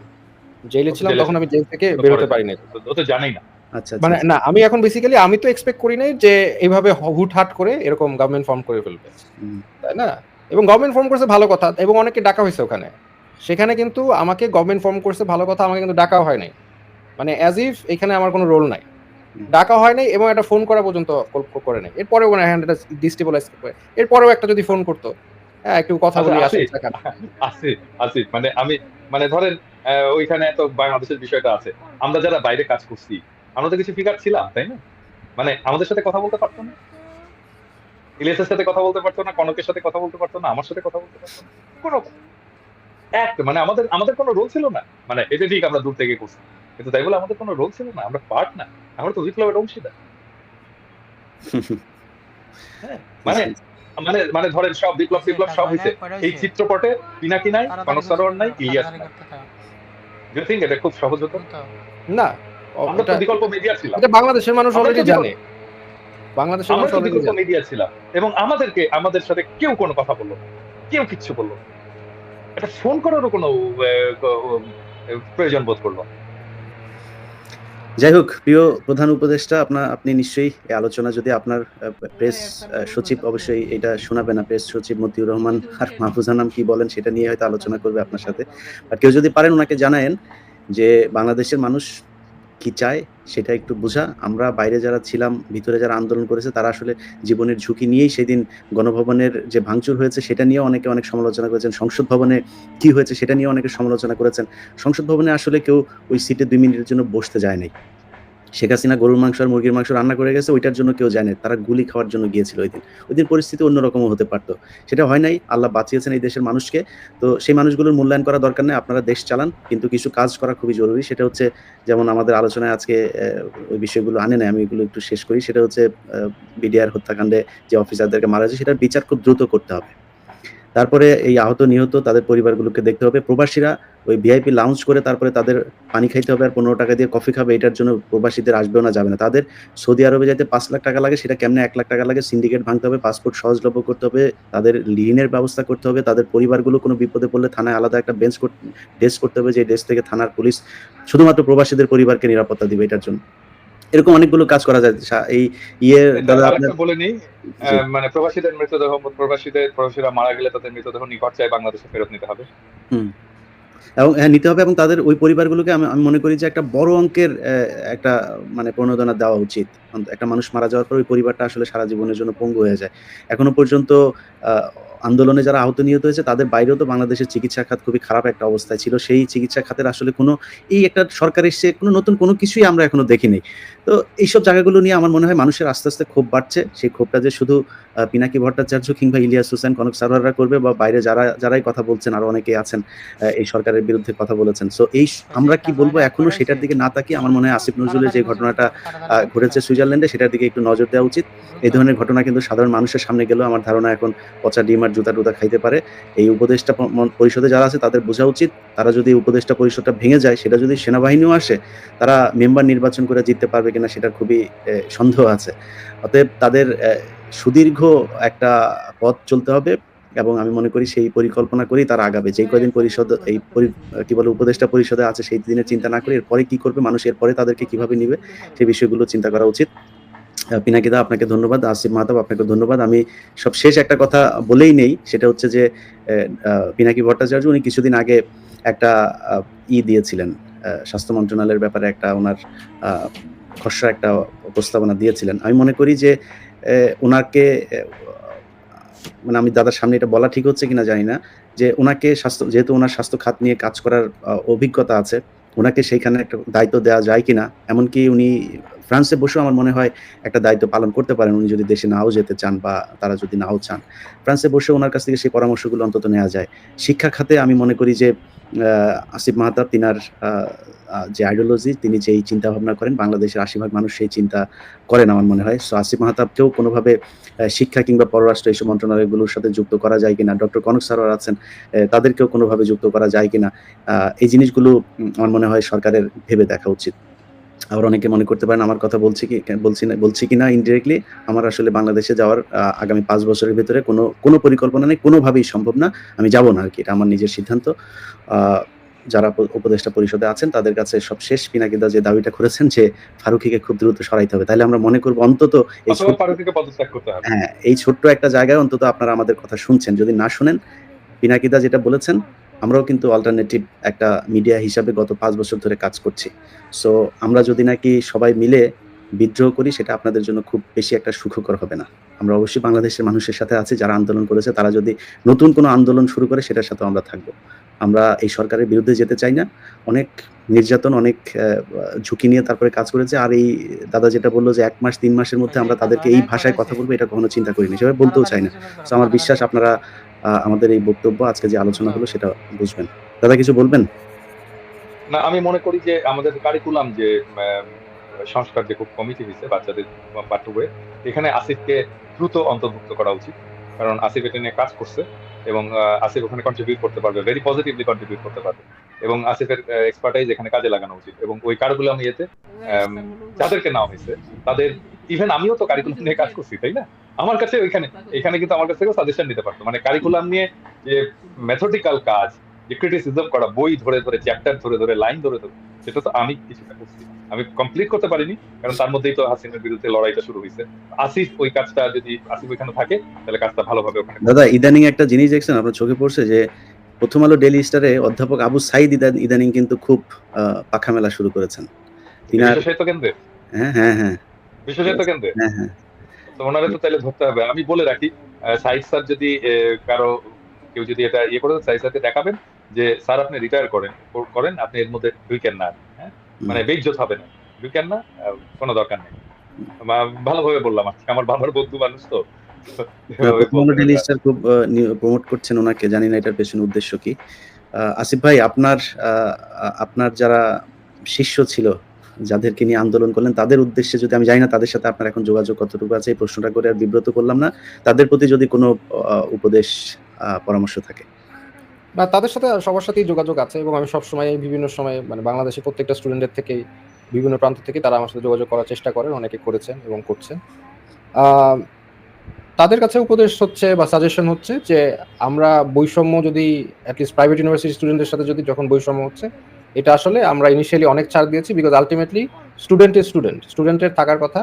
জেলে ও তো ছিলাম, জেলে তখন ছিল, আমি জেল থেকে ও তো পরে বেরোতে পারি জানি, নাই। ও তো জানেই না। আচ্ছা, আচ্ছা, মানে আচ্ছা। না, আমি এখন বেসিক্যালি আমি তো এক্সপেক্ট করি নাই যে এইভাবে হুটহাট করে এরকম গভর্নমেন্ট ফর্ম করে ফেলবে, হুম। তাই না? এবং গভর্নমেন্ট ফর্ম করছে ভালো কথা, এবং অনেকে ডাকা হয়েছে ওখানে। সেখানে কিন্তু আমাকে গভর্নমেন্ট ফর্ম করছে ভালো কথা, আমাকে কিন্তু ডাকাও হয় নাই। মানে অ্যাজ ইফ এখানে আমার কোনো রোল নাই। হুম। ডাকা হয় নাই এবং একটা ফোন করা পর্যন্ত করে নাই। এরপরেও মানে হ্যান্ডটা ডিস্টেবলাইজ করে। এরপরেও একটা যদি ফোন করতো, হ্যাঁ, একটু কথা আচ্ছা, বলি, আসেন আসিফ, চা খান। আসিফ, আসিফ, মানে আমি, মানে ধরেন ওইখানে তো বাংলাদেশের বিষয়টা আছে, আমরা যারা বাইরে কাজ করছি, আমরা তো কিছু ফিগার ছিলাম, তাই না? মানে আমাদের সাথে কথা বলতে পারতো না, ইলিয়াসের সাথে কথা বলতে পারতো না, কনকের সাথে কথা বলতে পারতো না, আমার সাথে কথা বলতে পারতো না, কোনো মানে আমাদের আমাদের কোনো রোল ছিল না। মানে এটা ঠিক, আমরা দূর থেকে করছি, কিন্তু তাই বলে আমাদের কোনো রোল ছিল না, আমরা পার্ট না, আমরা তো বিপ্লবের অংশীদার। হ্যাঁ, মানে আচ্ছা, আচ্ছা। মানে মানে ধরেন সব বিপ্লব টিপ্লব সব হয়েছে, এই চিত্রপটে পিনাকি নাই, কনক সরোয়ার নাই, ইলিয়াস নাই। ডু ইউ থিঙ্ক এটা খুব সহজ হতো? না, আমরা তো এটা বিকল্প মিডিয়া ছিলাম, এটা বাংলাদেশের মানুষ আমরাই অলরেডি তো বিকল্প, জানে। বাংলাদেশের আমরাই মানুষ তো অলরেডি বিকল্প জানে। মিডিয়া ছিলাম, এবং আমাদেরকে, আমাদের সাথে কেউ কোনো কথা বললো না, কেউ কিচ্ছু বললো না, এটা ফোন করারও কোনো প্রয়োজন বোধ করলো না। যাই হোক, প্রিয় প্রধান উপদেষ্টা, আপনি নিশ্চয়ই এই আলোচনা যদি আপনার প্রেস সচিব অবশ্যই এটা শোনাবে না। প্রেস সচিব মতিউর রহমান আর মাহফুজ আনাম কি বলেন সেটা নিয়ে হয়তো আলোচনা করবে আপনার সাথে। আর কেউ যদি পারেন ওনাকে জানায়েন যে বাংলাদেশের মানুষ কি চায় সেটা একটু বোঝা। আমরা বাইরে যারা ছিলাম, ভিতরে যারা আন্দোলন করেছে তারা আসলে জীবনের ঝুঁকি নিয়েই সেদিন গণভবনের যে ভাঙচুর হয়েছে সেটা নিয়েও অনেকে অনেক সমালোচনা করেছেন। সংসদ ভবনে কি হয়েছে সেটা নিয়েও অনেকে সমালোচনা করেছেন। সংসদ ভবনে আসলে কেউ ওই সিটে ২ মিনিটের জন্য বসতে যায় নাই। শেখ হাসিনা গরুর মাংস আর মুরগির মাংস রান্না করে গেছে, ওইটার জন্য কেউ যায় নাই। তারা গুলি খাওয়ার জন্য গিয়েছিল ঐদিন। ঐদিন পরিস্থিতি অন্যরকমও হতে পারত। সেটা হয় নাই। আল্লাহ বাঁচিয়েছেন এই দেশের মানুষকে। তো সেই মানুষগুলোর মূল্যায়ন করা দরকার নেই। আপনারা দেশ চালান। কিন্তু কিছু কাজ করা খুবই জরুরি। সেটা হচ্ছে, যেমন আমাদের আলোচনায় আজকে ওই বিষয়গুলো আনে নাই। আমি এগুলো একটু শেষ করি। সেটা হচ্ছে বিডিআর হত্যাকাণ্ডে যে অফিসারদেরকে মারা হয়েছে সেটার বিচার খুব দ্রুত করতে হবে। তারপরে এই আহত নিহত তাদের পরিবারগুলোকে দেখতে হবে। প্রবাসীরা ওই ভিআইপি লাউঞ্জ করে তারপরে তাদের পানি খাইতে হবে আর ৳১৫ দিয়ে কফি খাবে, এটার জন্য প্রবাসীদের আসবেও না, যাবে না। তাদের সৌদি আরবে যাইতে ৳৫,০০,০০০ লাগে, সেটা কেমনে ৳১,০০,০০০ লাগে? সিন্ডিকেট ভাঙতে হবে, পাসপোর্ট সহজলভ্য করতে হবে, তাদের ঋণের ব্যবস্থা করতে হবে, তাদের পরিবারগুলো কোনো বিপদে পড়লে থানায় আলাদা একটা ডেস্ক করতে হবে, যে ডেস্ক থেকে থানার পুলিশ শুধুমাত্র প্রবাসীদের পরিবারকে নিরাপত্তা দিবে এটার জন্য। এরকম অনেকগুলো কাজ করা যায়। এই এটা দাদা আপনার। আরেকটা বলে নিই, জি। মানে প্রবাসীরা মারা গেলে তাদের মৃতদেহ নিকট চায় বাংলাদেশে ফেরত নিতে হবে। হুম। এবং হ্যাঁ, নিতে হবে, এবং তাদের ওই পরিবারগুলোকে আমি আমি মনে করি যে একটা বড় অঙ্কের একটা মানে প্রণোদনা দেওয়া উচিত। একটা মানুষ মারা যাওয়ার পর ওই পরিবারটা আসলে সারা জীবনের জন্য পঙ্গু হয়ে যায়। এখনো পর্যন্ত আ আন্দোলনে যারা আহত নিহত হয়েছে তাদের বাইরেও তো বাংলাদেশের চিকিৎসা খাত খুবই খারাপ একটা অবস্থায় ছিল। সেই চিকিৎসা খাতের আসলে কোনো, এই একটা সরকার এসছে, কোনো নতুন কোনো কিছুই আমরা এখনো দেখি নাই। তো এইসব জায়গাগুলো নিয়ে আমার মনে হয় মানুষের আস্তে, আস্তে ক্ষোভ বাড়ছে। সেই ক্ষোভটা যে শুধু পিনাকি ভট্টাচার্য কিংবা ইলিয়াস হোসেন, কনক সারোয়াররা করবে, বা বাইরে যারাই কথা বলছেন আরো অনেকেই আছেন এই সরকারের বিরুদ্ধে কথা বলেছেন। সো আমরা কি বলবো, এখনো সেটার দিকে না তাকিয়ে আমার মনে হয় আসিফ নজরুলের যে ঘটনাটা ঘটেছে সুইজারল্যান্ডে, সেটার দিকে একটু নজর দেওয়া উচিত। এই ধরনের ঘটনা কিন্তু সাধারণ মানুষের সামনে গেলেও আমার ধারণা এখন পচা ডিম আর জুতা-টুতা খাইতে পারে। এই উপদেষ্টা পরিষদে যারা আছে তাদের বোঝা উচিত, তারা যদি উপদেষ্টা পরিষদটা ভেঙে যায়, সেটা যদি সেনাবাহিনীও আসে, তারা মেম্বার নির্বাচন করে জিততে পারবে কিনা সেটার খুবই সন্দেহ আছে। অতএব তাদের সুদীর্ঘ একটা পথ চলতে হবে। এবং আমি মনে করি সেই পরিকল্পনা করেই তারা আগাবে। যেই কয়দিন পরিষদ এই কি বলে উপদেষ্টা পরিষদে আছে সেই দিনের চিন্তা না করে এরপরে কি করবে মানুষ, এরপরে তাদেরকে কিভাবে নিবে সেই বিষয়গুলো চিন্তা করা উচিত। পিনাকি দা আপনাকে ধন্যবাদ, আসিফ মাহতাব আপনাকে ধন্যবাদ। আমি সবশেষ একটা কথা বলেই নেই, সেটা হচ্ছে যে পিনাকি ভট্টাচার্য উনি কিছুদিন আগে একটা দিয়েছিলেন, স্বাস্থ্য মন্ত্রণালয়ের ব্যাপারে একটা ওনার খসড়া একটা প্রস্তাবনা দিয়েছিলেন। আমি মনে করি যে ওনাকে মানে আমি দাদার সামনে এটা বলা ঠিক হচ্ছে কিনা জানি না, যে ওনাকে যেহেতু ওনার স্বাস্থ্য খাত নিয়ে কাজ করার অভিজ্ঞতা আছে, ওনাকে সেইখানে একটা দায়িত্ব দেওয়া যায় কিনা। এমনকি উনি ফ্রান্সে বসেও আমার মনে হয় একটা দায়িত্ব পালন করতে পারেন, উনি যদি দেশে নাও যেতে চান বা তারা যদি নাও চান। ফ্রান্সে বসে ওনার কাছ থেকে সেই পরামর্শগুলো অন্তত নেওয়া যায়। শিক্ষা খাতে আমি মনে করি যে আসিফ মাহতাব তিনার যে আইডিওলজি, তিনি যেই চিন্তা ভাবনা করেন, বাংলাদেশের ৮০% মানুষ সেই চিন্তা করেন আমার মনে হয়। সো আসিফ মাহতাবকেও কোনোভাবে শিক্ষা কিংবা পররাষ্ট্র এইসব মন্ত্রণালয়গুলোর সাথে যুক্ত করা যায় কিনা, ডক্টর কনক স্যারও আছেন, তাদেরকেও কোনোভাবে যুক্ত করা যায় কিনা, এই জিনিসগুলো আমার মনে হয় সরকারের ভেবে দেখা উচিত। আবার অনেকে মনে করতে পারেন আমার কথা বলছি কিনা ইনডিরেক্টলি, আমার আসলে বাংলাদেশে যাওয়ার আগামী 5 বছরের ভেতরে কোনো পরিকল্পনা নেই, কোনোভাবেই সম্ভব না। আমি যাব না আরকি, এটা আমার নিজের সিদ্ধান্ত। যারা উপদেষ্টা পরিষদে আছেন তাদের কাছে সবশেষ পিনাকিদা যে দাবিটা করেছেন যে ফারুকীকে খুব দ্রুত সরাইতে হবে, তাহলে আমরা মনে করব অন্তত ফারুকীকে পদত্যাগ করতে হবে। হ্যাঁ, এই ছোট্ট একটা জায়গায় অন্তত আপনারা আমাদের কথা শুনছেন। যদি না শুনেন, পিনাকিদা যেটা বলেছেন, আমরাও কিন্তু অল্টারনেটিভ একটা মিডিয়া হিসাবে গত 5 বছর ধরে কাজ করছি। সো আমরা যদি নাকি সবাই মিলে বিদ্রোহ করি, সেটা আপনাদের জন্য খুব বেশি একটা সুখকর হবে না। আমরা অবশ্যই বাংলাদেশের মানুষের সাথে আছি, যারা আন্দোলন করেছে, তারা যদি নতুন কোনো আন্দোলন শুরু করে সেটার সাথেও আমরা থাকবো। আমরা এই সরকারের বিরুদ্ধে যেতে চাই না। অনেক নির্যাতন, অনেক ঝুঁকি নিয়ে তারপরে কাজ করেছে। আর এই দাদা যেটা বলল যে 1 মাস 3 মাসের মধ্যে আমরা তাদেরকে এই ভাষায় কথা বলবো, এটা কখনো চিন্তা করিনি, সেভাবে বলতেও চাই না। সো আমার বিশ্বাস আপনারা আমাদের এই বক্তব্য, আজকে যে আলোচনা হলো সেটা বুঝবেন। দাদা কিছু বলবেন? না, আমি মনে করি যে আমাদের কারিকুলাম যে সংস্কার যে কমিটি হয়েছে বাচ্চাদের পাঠ্য বইয়ে, এখানে আসিফকে দ্রুত অন্তর্ভুক্ত করা উচিত। কারণ আসিফ এটা নিয়ে কাজ করছে এবং আসিফ ওখানে কন্ট্রিবিউট করতে পারবে, ভেরি পজিটিভলি কন্ট্রিবিউট করতে পারবে, এবং আসিফের এক্সপার্টাইজ এখানে কাজে লাগানো উচিত। এবং ওই কারিকুলাম ইয়েতে যাদেরকে নেওয়া হয়েছে তাদের, ইভেন আমিও তো কারিকুলাম নিয়ে কাজ করছি, তাই না? আমার কাছে এখানে কিন্তু আমার কাছ থেকেও সাজেশন নিতে পারতো। মানে কারিকুলাম নিয়ে যে মেথডিক্যাল কাজ, যে ক্রিটিসিজম করা, বই ধরে ধরে, চ্যাপ্টার ধরে ধরে, লাইন ধরে ধরে, সেটা তো আমি কিছুটা করছি। আমি কমপ্লিট করতে পারিনি, কারণ তার মধ্যেই তো হাসিনার বিরুদ্ধে লড়াইটা শুরু হয়েছে। আসিফ ওই কাজটা, যদি আসিফ ওইখানে থাকে তাহলে কাজটা ভালোভাবে ওখানে। দাদা ইদানিং একটা জিনিস দেখছেন, আপনার চোখে পড়ছে যে প্রথম আলো ডেইলি স্টারে অধ্যাপক আবু সাইদ ইদানিং কিন্তু খুব পাখা মেলা শুরু করেছেন। বিশ্ব সাহিত্য কেন্দ্রে, হ্যাঁ হ্যাঁ হ্যাঁ বিশ্ব সাহিত্য কেন্দ্রে, হ্যাঁ হ্যাঁ তো ওনারে তো তাহলে ধরতে হবে। আমি বলে রাখি, সাইদ স্যার যদি কারো কেউ যদি এটা ইয়ে করে, সাইদ স্যারকে দেখাবেন যে স্যার আপনি রিটায়ার করেন, আপনি এর মধ্যে ঢুকেন না, হ্যাঁ, মানে বেইজ্জত হবে না, ঢুকেন না, কোনো দরকার নেই। ভালোভাবে বললাম, আজকে আমার বাবার বন্ধু মানুষ তো। ডেইলি স্টার খুব প্রমোট করছেন ওনাকে, জানি না এটার পেছনে উদ্দেশ্য কি। আসিফ ভাই, আপনার যারা শিষ্য ছিল, যাদেরকে নিয়ে আন্দোলন করলেন, তাদের উদ্দেশ্যে যদি, আমি জানি না তাদের সাথে আপনার এখন যোগাযোগ কতটুকু আছে, এই প্রশ্নটা করে আর বিব্রত করলাম না, তাদের প্রতি যদি কোনো উপদেশ পরামর্শ থাকে। না, তাদের সাথে সবার সাথেই যোগাযোগ আছে, এবং আমি সবসময় বিভিন্ন সময় মানে বাংলাদেশের প্রত্যেকটা স্টুডেন্টের থেকেই, বিভিন্ন প্রান্ত থেকে তারা আমার সাথে যোগাযোগ করার চেষ্টা করেন, অনেকে করেছেন এবং করছেন। তাদের কাছে উপদেশ হচ্ছে বা সাজেশন হচ্ছে যে আমরা বৈষম্য, যদি অ্যাটলিস্ট প্রাইভেট ইউনিভার্সিটি স্টুডেন্টদের সাথে যদি যখন বৈষম্য হচ্ছে, এটা আসলে আমরা ইনিশিয়ালি অনেক ছাড় দিয়েছি, বিকজ আলটিমেটলি স্টুডেন্টের থাকার কথা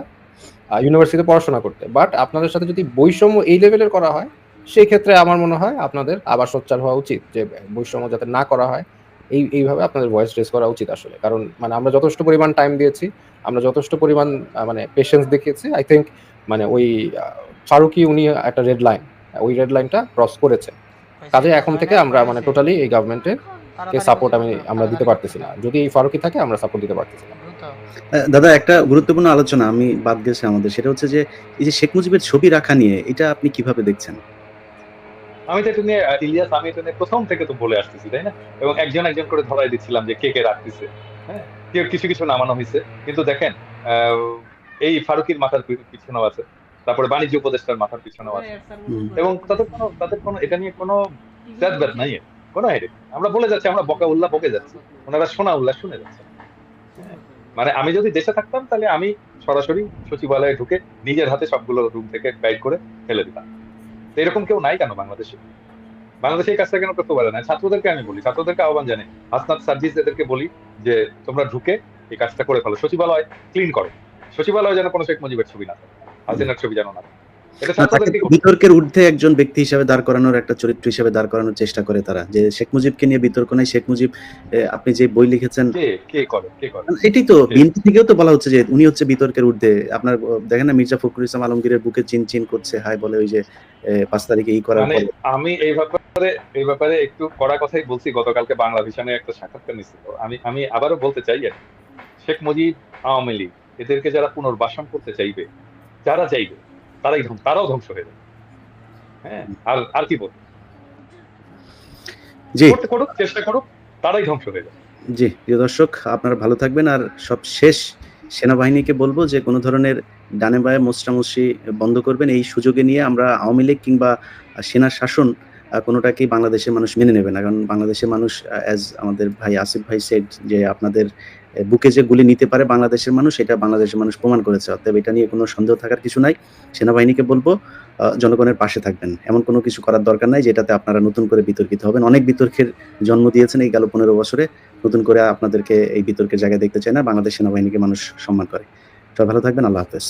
ইউনিভার্সিটিতে পড়াশোনা করতে। বাট আপনাদের সাথে যদি বৈষম্য এই লেভেলের করা হয়, সেই ক্ষেত্রে আমার মনে হয় আপনাদের আবার সোচ্চার হওয়া উচিত, যে বৈষম্য যাতে না করা হয়, এইভাবে আপনাদের ভয়েস রেজ করা উচিত আসলে। কারণ মানে আমরা যথেষ্ট পরিমাণ টাইম দিয়েছি, আমরা যথেষ্ট পরিমাণ মানে পেশেন্স দেখিয়েছি। আই থিঙ্ক মানে ওই ফারুকি উনি একটা রেড লাইন, ওই রেড লাইনটা ক্রস করেছে। কাজে এখন থেকে আমরা মানে টোটালি এই গভর্নমেন্টের কে সাপোর্ট আমরা দিতে পারতেছি না। যদি এই ফারুকি থাকে, আমরা সাপোর্ট দিতে পারতেছি না। দাদা একটা গুরুত্বপূর্ণ আলোচনা আমি বাদ গেছে আমাদের, সেটা হচ্ছে যে এই যে শেখ মুজিবের ছবি রাখা নিয়ে, এটা আপনি কিভাবে দেখছেন? আমি তো এটা নিয়ে ইলিয়াস, আমি এটা নিয়ে প্রথম থেকে তো বলে আসতেছি, তাই না? এবং একজন একজন করে ধরাই দিচ্ছিলাম যে কে কে রাখতেছে, হ্যাঁ, কেউ কিছু কিছু নামানো হয়েছে। কিন্তু দেখেন, এই ফারুকির মাথার পিছনেও আছে, তারপরে বাণিজ্য উপদেষ্টার মাথার পিছনেও আছে, এবং তাদের কোনো এটা নিয়ে কোনো জাতব্যাত নাই, কোনো হেডেক। আমরা বলে যাচ্ছি, আমরা বকা উল্লাহ বকে যাচ্ছি, ওনারা শোনা উল্লাহ শুনে যাচ্ছে। মানে আমি যদি দেশে থাকতাম তাহলে আমি সরাসরি সচিবালয়ে ঢুকে নিজের হাতে সবগুলো রুম থেকে গাইড করে ফেলে দিতাম। এরকম কেউ নাই কেন বাংলাদেশে? বাংলাদেশে এই কাজটা কেন করতে পারে না? ছাত্রদেরকে আমি বলি, ছাত্রদেরকে আহ্বান জানাই, হাসনাত সার্জিস এদেরকে বলি যে তোমরা ঢুকে এই কাজটা করে ফেলো, সচিবালয় ক্লিন করো, সচিবালয় যেন কোনো শেখ মুজিবের ছবি না থাকে, হাসিনার ছবি যেন না থাকে। এটা না, তাকে ছাত্রদেরকে করতে হবে। বিতর্কের ঊর্ধ্বে একজন ব্যক্তি হিসেবে দাঁড় করানোর, একটা চরিত্র হিসেবে দাঁড় করানোর চেষ্টা করে তারা, যে শেখ মুজিবকে নিয়ে বিতর্ক নাই, শেখ মুজিব আপনি যে বই লিখেছেন কে করে এটাই তো বিএনপি থেকেও তো বলা হচ্ছে যে উনি হচ্ছে বিতর্কের ঊর্ধ্বে। আপনার দেখেন না, মির্জা ফখরুল ইসলাম আলমগীরের বুকে চিন চিন করছে, হাই বলে ওই যে 5 তারিখে করার মানে পরে। আমি এই ব্যাপারে একটু কড়া কথাই বলছি, গতকালকে বাংলা ভিশনে একটা সাক্ষাৎকার নিচ্ছিল। আমি আবারও বলতে চাই আর কি, শেখ মুজিব, আওয়ামী লীগ এদেরকে যারা পুনর্বাসন করতে চাইবে, যারা চাইবে তারাও ধ্বংস হয়ে যাবে। হ্যাঁ, আর কি বলবো, জি করুক, চেষ্টা করুক, তারাই ধ্বংস হয়ে যাবে। জি, প্রিয় দর্শক, আপনারা ভালো থাকবেন। আর সব শেষ, সেনাবাহিনীকে বলবো যে কোনো ধরনের ডানে বায়ে মোচড়ামুচড়ি বন্ধ করবেন। এই সুযোগে নিয়ে আমরা আওয়ামী লীগ কিংবা সেনা শাসন কোনোটাকেই বাংলাদেশের মানুষ মেনে নেবে না। কারণ বাংলাদেশের মানুষ, অ্যাজ আমাদের ভাই আসিফ ভাই সেড, যে আপনাদের বুকে যে গুলি নিতে পারে বাংলাদেশের মানুষ, এটা বাংলাদেশের মানুষ প্রমাণ করেছে। অতএব এটা নিয়ে কোনো সন্দেহ থাকার কিছু নাই। সেনাবাহিনীকে বলবো জনগণের পাশে থাকবেন। এমন কোনো কিছু করার দরকার নাই যেটাতে আপনারা নতুন করে বিতর্কিত হবেন। অনেক বিতর্কের জন্ম দিয়েছেন এই গেল 15 বছরে। নতুন করে আপনাদেরকে এই বিতর্কের জায়গায় দেখতে চাই না। বাংলাদেশ সেনাবাহিনীকে মানুষ সম্মান করে। সবাই ভালো থাকবেন। আল্লাহ হাফেজ।